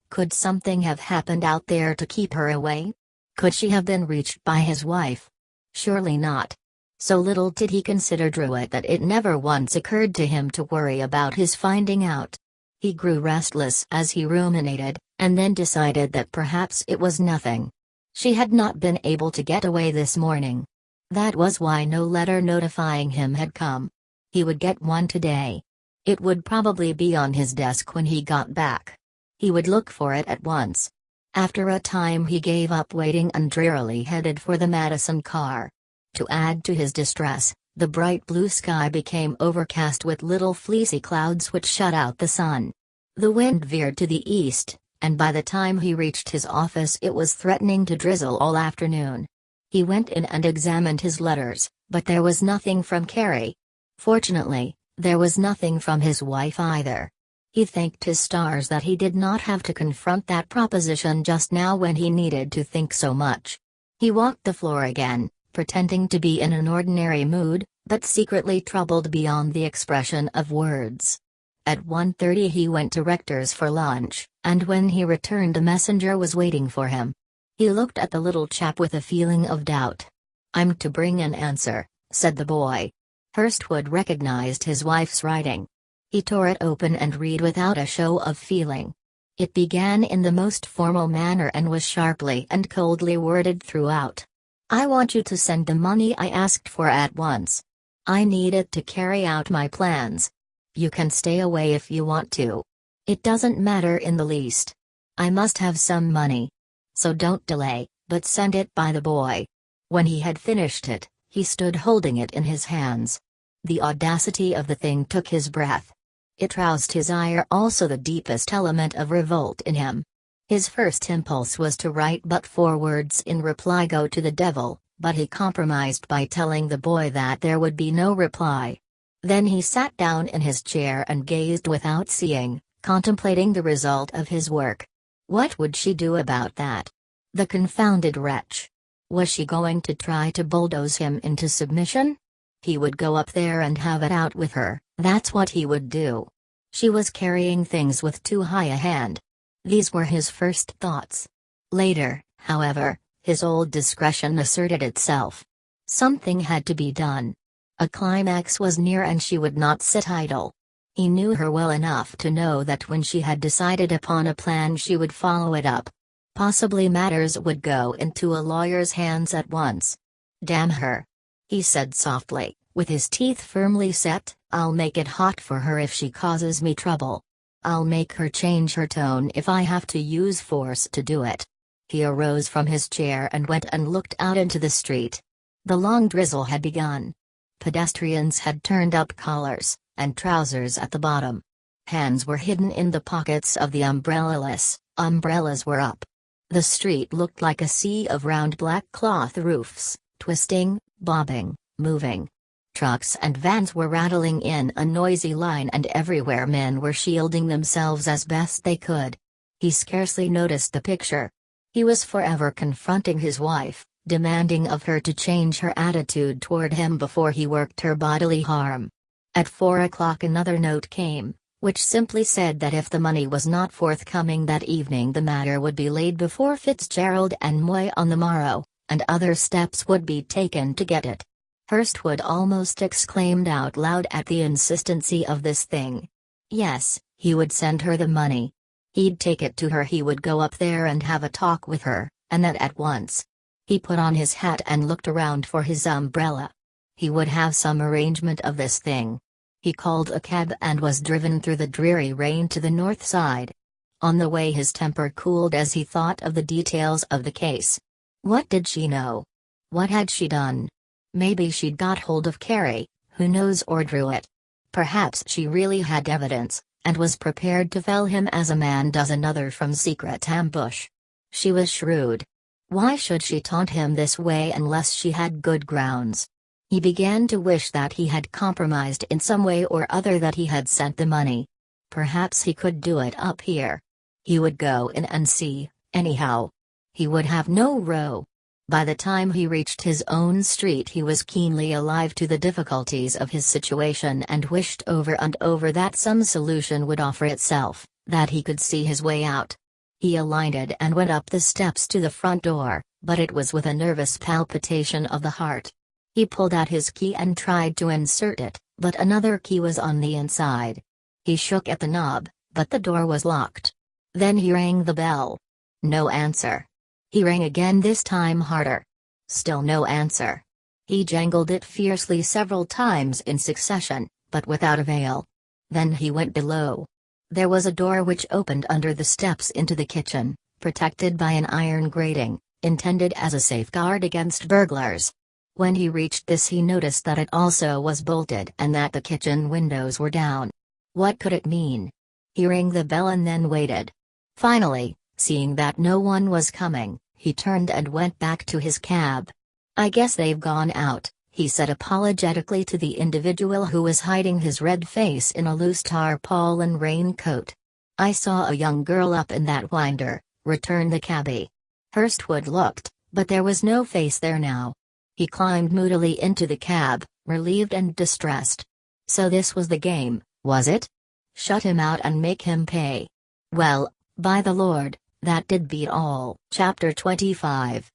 Could something have happened out there to keep her away? Could she have been reached by his wife? Surely not. So little did he consider Druitt that it never once occurred to him to worry about his finding out. He grew restless as he ruminated, and then decided that perhaps it was nothing. She had not been able to get away this morning. That was why no letter notifying him had come. He would get one today. It would probably be on his desk when he got back. He would look for it at once. After a time he gave up waiting and drearily headed for the Madison car. To add to his distress, the bright blue sky became overcast with little fleecy clouds which shut out the sun. The wind veered to the east, and by the time he reached his office it was threatening to drizzle all afternoon. He went in and examined his letters, but there was nothing from Carrie. Fortunately, there was nothing from his wife either. He thanked his stars that he did not have to confront that proposition just now when he needed to think so much. He walked the floor again, pretending to be in an ordinary mood, but secretly troubled beyond the expression of words. At 1:30 he went to Rector's for lunch, and when he returned a messenger was waiting for him. He looked at the little chap with a feeling of doubt. "I'm to bring an answer," said the boy. Hurstwood recognized his wife's writing. He tore it open and read without a show of feeling. It began in the most formal manner and was sharply and coldly worded throughout. "I want you to send the money I asked for at once. I need it to carry out my plans. You can stay away if you want to. It doesn't matter in the least. I must have some money. So don't delay, but send it by the boy." When he had finished it, he stood holding it in his hands. The audacity of the thing took his breath. It roused his ire, also the deepest element of revolt in him. His first impulse was to write but 4 words in reply: "Go to the devil," but he compromised by telling the boy that there would be no reply. Then he sat down in his chair and gazed without seeing, contemplating the result of his work. What would she do about that? The confounded wretch. Was she going to try to bulldoze him into submission? He would go up there and have it out with her, that's what he would do. She was carrying things with too high a hand. These were his first thoughts. Later, however, his old discretion asserted itself. Something had to be done. A climax was near and she would not sit idle. He knew her well enough to know that when she had decided upon a plan she would follow it up. Possibly matters would go into a lawyer's hands at once. "Damn her," he said softly, with his teeth firmly set. "I'll make it hot for her if she causes me trouble. I'll make her change her tone if I have to use force to do it." He arose from his chair and went and looked out into the street. The long drizzle had begun. Pedestrians had turned up collars and trousers at the bottom. Hands were hidden in the pockets of the umbrellas, umbrellas were up. The street looked like a sea of round black cloth roofs, twisting, bobbing, moving. Trucks and vans were rattling in a noisy line and everywhere men were shielding themselves as best they could. He scarcely noticed the picture. He was forever confronting his wife, demanding of her to change her attitude toward him before he worked her bodily harm. At 4 o'clock another note came, which simply said that if the money was not forthcoming that evening the matter would be laid before Fitzgerald and Moy on the morrow, and other steps would be taken to get it. Hurstwood almost exclaimed out loud at the insistency of this thing. Yes, he would send her the money. He'd take it to her, he would go up there and have a talk with her, and that at once. He put on his hat and looked around for his umbrella. He would have some arrangement of this thing. He called a cab and was driven through the dreary rain to the north side. On the way his temper cooled as he thought of the details of the case. What did she know? What had she done? Maybe she'd got hold of Carrie, who knows, or Druitt. Perhaps she really had evidence, and was prepared to fell him as a man does another from secret ambush. She was shrewd. Why should she taunt him this way unless she had good grounds? He began to wish that he had compromised in some way or other, that he had sent the money. Perhaps he could do it up here. He would go in and see, anyhow. He would have no row. By the time he reached his own street, he was keenly alive to the difficulties of his situation and wished over and over that some solution would offer itself, that he could see his way out. He alighted and went up the steps to the front door, but it was with a nervous palpitation of the heart. He pulled out his key and tried to insert it, but another key was on the inside. He shook at the knob, but the door was locked. Then he rang the bell. No answer. He rang again, this time harder. Still no answer. He jangled it fiercely several times in succession, but without avail. Then he went below. There was a door which opened under the steps into the kitchen, protected by an iron grating, intended as a safeguard against burglars. When he reached this, he noticed that it also was bolted and that the kitchen windows were down. What could it mean? He rang the bell and then waited. Finally, seeing that no one was coming, he turned and went back to his cab. "I guess they've gone out," he said apologetically to the individual who was hiding his red face in a loose tarpaulin raincoat. "I saw a young girl up in that winder," returned the cabbie. Hurstwood looked, but there was no face there now. He climbed moodily into the cab, relieved and distressed. So this was the game, was it? Shut him out and make him pay. Well, by the Lord, that did beat all. Chapter 25.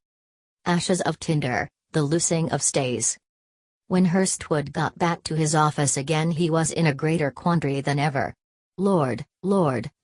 Ashes of Tinder, the loosing of stays. When Hurstwood got back to his office again, he was in a greater quandary than ever. Lord,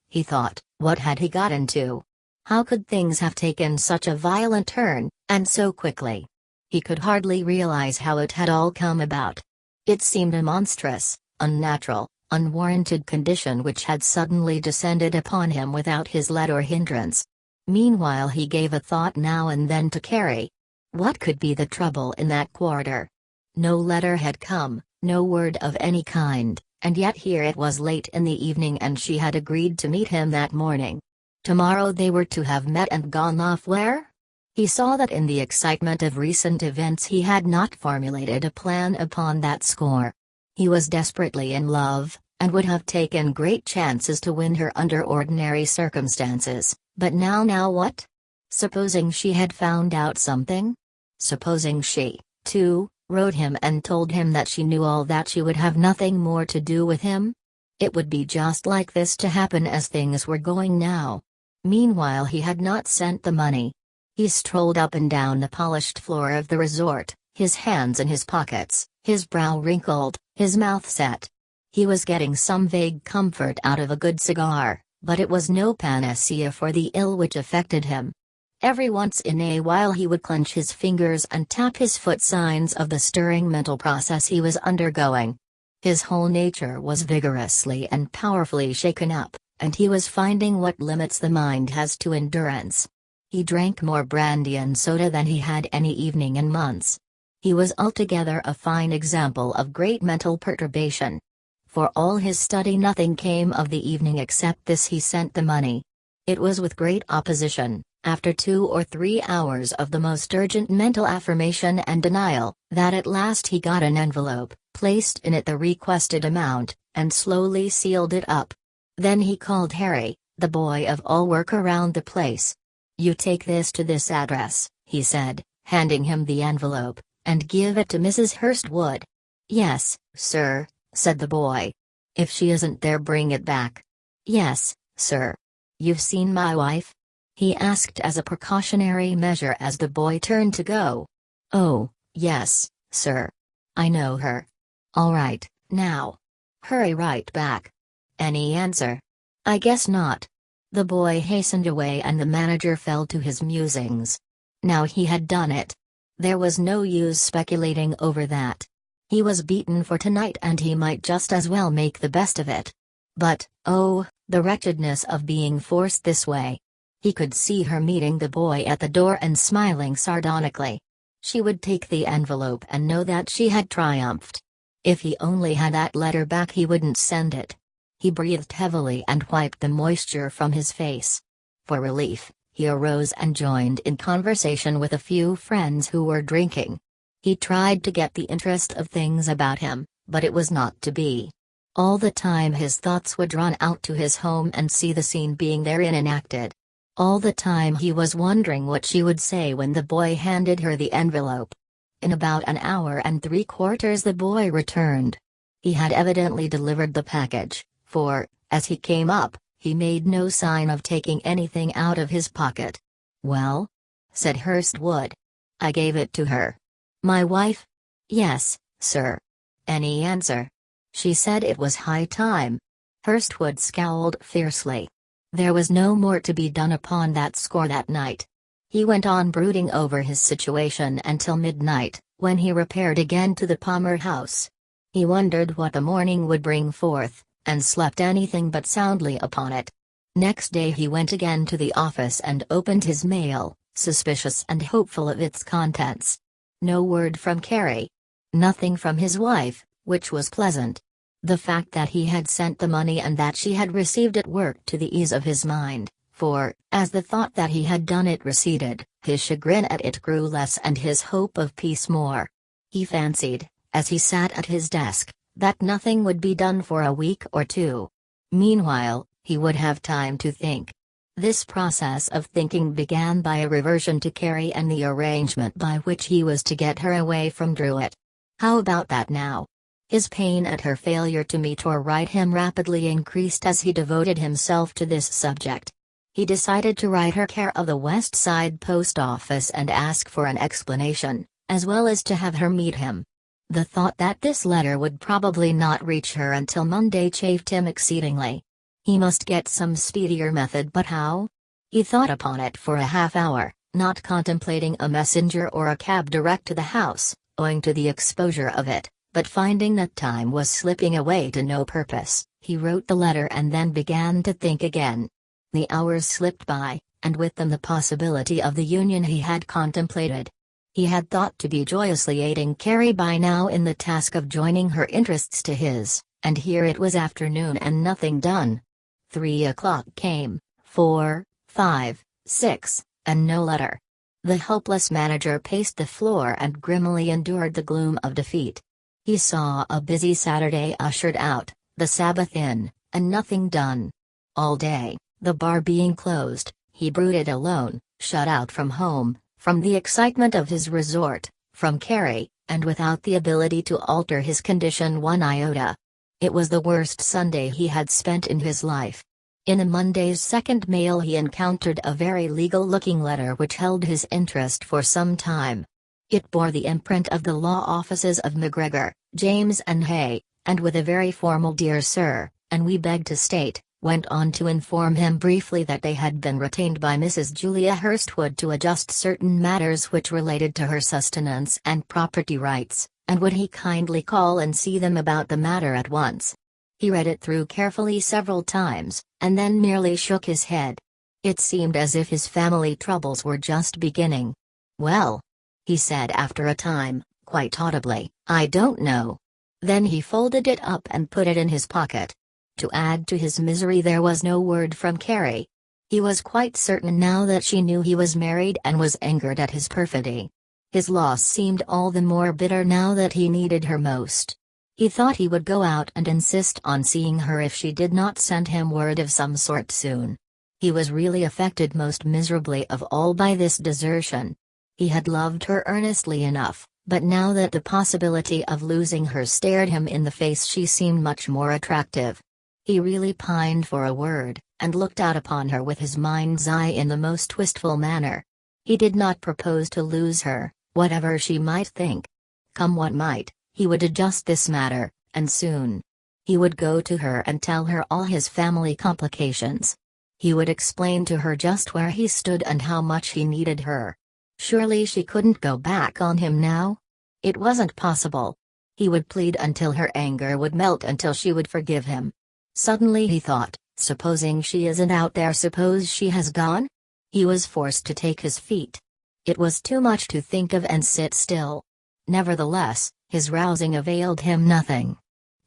he thought, what had he got into? How could things have taken such a violent turn, and so quickly? He could hardly realize how it had all come about. It seemed a monstrous, unnatural, unwarranted condition which had suddenly descended upon him without his let or hindrance. Meanwhile he gave a thought now and then to Carrie. What could be the trouble in that quarter? No letter had come, no word of any kind, and yet here it was late in the evening and she had agreed to meet him that morning. Tomorrow they were to have met and gone off where? He saw that in the excitement of recent events he had not formulated a plan upon that score. He was desperately in love, and would have taken great chances to win her under ordinary circumstances, but now what? Supposing she had found out something? Supposing she, too, wrote him and told him that she knew all, that she would have nothing more to do with him? It would be just like this to happen as things were going now. Meanwhile he had not sent the money. He strolled up and down the polished floor of the resort, his hands in his pockets, his brow wrinkled, his mouth set. He was getting some vague comfort out of a good cigar, but it was no panacea for the ill which affected him. Every once in a while he would clench his fingers and tap his foot, signs of the stirring mental process he was undergoing. His whole nature was vigorously and powerfully shaken up, and he was finding what limits the mind has to endurance. He drank more brandy and soda than he had any evening in months. He was altogether a fine example of great mental perturbation. For all his study nothing came of the evening except this: he sent the money. It was with great opposition, after 2 or 3 hours of the most urgent mental affirmation and denial, that at last he got an envelope, placed in it the requested amount, and slowly sealed it up. Then he called Harry, the boy of all work around the place. "You take this to this address," he said, handing him the envelope, "and give it to Mrs. Hurstwood." "Yes, sir," said the boy. "If she isn't there, bring it back." "Yes, sir." "You've seen my wife?" he asked as a precautionary measure as the boy turned to go. "Oh, yes, sir. I know her." "All right, now. Hurry right back." "Any answer?" "I guess not." The boy hastened away and the manager fell to his musings. Now he had done it. There was no use speculating over that. He was beaten for tonight and he might just as well make the best of it. But, oh, the wretchedness of being forced this way. He could see her meeting the boy at the door and smiling sardonically. She would take the envelope and know that she had triumphed. If he only had that letter back, he wouldn't send it. He breathed heavily and wiped the moisture from his face. For relief, he arose and joined in conversation with a few friends who were drinking. He tried to get the interest of things about him, but it was not to be. All the time his thoughts would run out to his home and see the scene being therein enacted. All the time he was wondering what she would say when the boy handed her the envelope. In about an hour and 3/4 the boy returned. He had evidently delivered the package, for, as he came up, he made no sign of taking anything out of his pocket. "Well?" said Hurstwood. "I gave it to her." "My wife?" "Yes, sir." "Any answer?" "She said it was high time." Hurstwood scowled fiercely. There was no more to be done upon that score that night. He went on brooding over his situation until midnight, when he repaired again to the Palmer house. He wondered what the morning would bring forth, and slept anything but soundly upon it. Next day he went again to the office and opened his mail, suspicious and hopeful of its contents. No word from Carrie. Nothing from his wife, which was pleasant. The fact that he had sent the money and that she had received it worked to the ease of his mind, for, as the thought that he had done it receded, his chagrin at it grew less and his hope of peace more. He fancied, as he sat at his desk, that nothing would be done for a week or two. Meanwhile, he would have time to think. This process of thinking began by a reversion to Carrie and the arrangement by which he was to get her away from Druitt. How about that now? His pain at her failure to meet or write him rapidly increased as he devoted himself to this subject. He decided to write her care of the West Side Post Office and ask for an explanation, as well as to have her meet him. The thought that this letter would probably not reach her until Monday chafed him exceedingly. He must get some speedier method, but how? He thought upon it for a half hour, not contemplating a messenger or a cab direct to the house, owing to the exposure of it. But finding that time was slipping away to no purpose, he wrote the letter and then began to think again. The hours slipped by, and with them the possibility of the union he had contemplated. He had thought to be joyously aiding Carrie by now in the task of joining her interests to his, and here it was afternoon and nothing done. 3 o'clock came, 4, 5, 6, and no letter. The helpless manager paced the floor and grimly endured the gloom of defeat. He saw a busy Saturday ushered out, the Sabbath in, and nothing done. All day, the bar being closed, he brooded alone, shut out from home, from the excitement of his resort, from Carrie, and without the ability to alter his condition one iota. It was the worst Sunday he had spent in his life. In a Monday's second mail he encountered a very legal-looking letter which held his interest for some time. It bore the imprint of the law offices of McGregor, James and Hay, and with a very formal "Dear Sir," and we beg to state, went on to inform him briefly that they had been retained by Mrs. Julia Hurstwood to adjust certain matters which related to her sustenance and property rights, and would he kindly call and see them about the matter at once. He read it through carefully several times, and then merely shook his head. It seemed as if his family troubles were just beginning. "Well," he said after a time, quite audibly, "I don't know." Then he folded it up and put it in his pocket. To add to his misery, there was no word from Carrie. He was quite certain now that she knew he was married and was angered at his perfidy. His loss seemed all the more bitter now that he needed her most. He thought he would go out and insist on seeing her if she did not send him word of some sort soon. He was really affected most miserably of all by this desertion. He had loved her earnestly enough, but now that the possibility of losing her stared him in the face she seemed much more attractive. He really pined for a word, and looked out upon her with his mind's eye in the most wistful manner. He did not propose to lose her, whatever she might think. Come what might, he would adjust this matter, and soon. He would go to her and tell her all his family complications. He would explain to her just where he stood and how much he needed her. Surely she couldn't go back on him now? It wasn't possible. He would plead until her anger would melt, until she would forgive him. Suddenly he thought, supposing she isn't out there, suppose she has gone? He was forced to take his feet. It was too much to think of and sit still. Nevertheless, his rousing availed him nothing.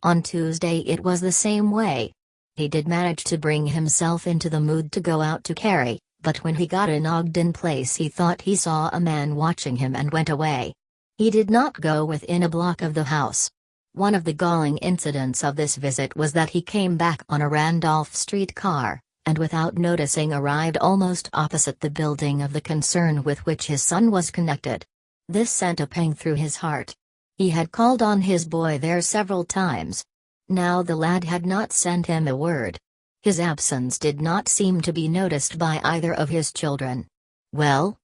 On Tuesday it was the same way. He did manage to bring himself into the mood to go out to Carrie, but when he got in Ogden Place he thought he saw a man watching him and went away. He did not go within a block of the house. One of the galling incidents of this visit was that he came back on a Randolph Street car, and without noticing arrived almost opposite the building of the concern with which his son was connected. This sent a pang through his heart. He had called on his boy there several times. Now the lad had not sent him a word. His absence did not seem to be noticed by either of his children. Well,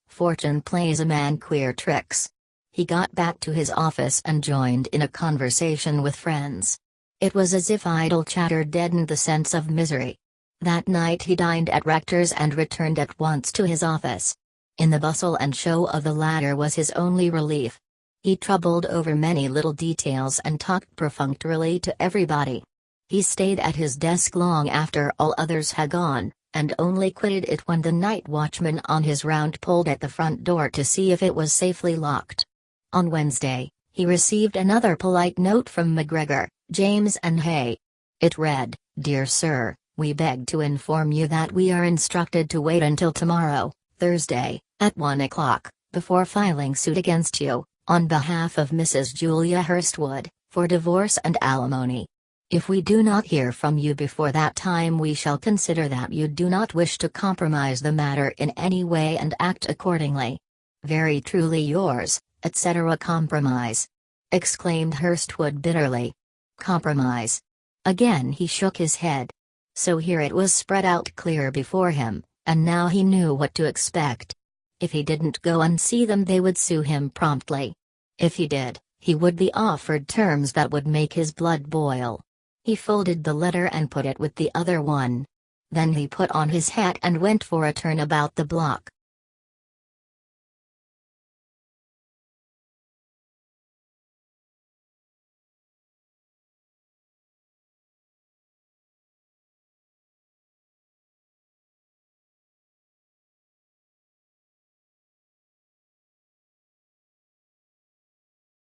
fortune plays a man queer tricks. He got back to his office and joined in a conversation with friends. It was as if idle chatter deadened the sense of misery. That night he dined at Rector's and returned at once to his office. In the bustle and show of the latter was his only relief. He troubled over many little details and talked perfunctorily to everybody. He stayed at his desk long after all others had gone, and only quitted it when the night watchman on his round pulled at the front door to see if it was safely locked. On Wednesday, he received another polite note from McGregor, James and Hay. It read, "Dear Sir, we beg to inform you that we are instructed to wait until tomorrow, Thursday, at 1 o'clock, before filing suit against you, on behalf of Mrs. Julia Hurstwood, for divorce and alimony. If we do not hear from you before that time, we shall consider that you do not wish to compromise the matter in any way and act accordingly. Very truly yours, etc." "Compromise!" exclaimed Hurstwood bitterly. "Compromise!" Again he shook his head. So here it was spread out clear before him, and now he knew what to expect. If he didn't go and see them, they would sue him promptly. If he did, he would be offered terms that would make his blood boil. He folded the letter and put it with the other one. Then he put on his hat and went for a turn about the block.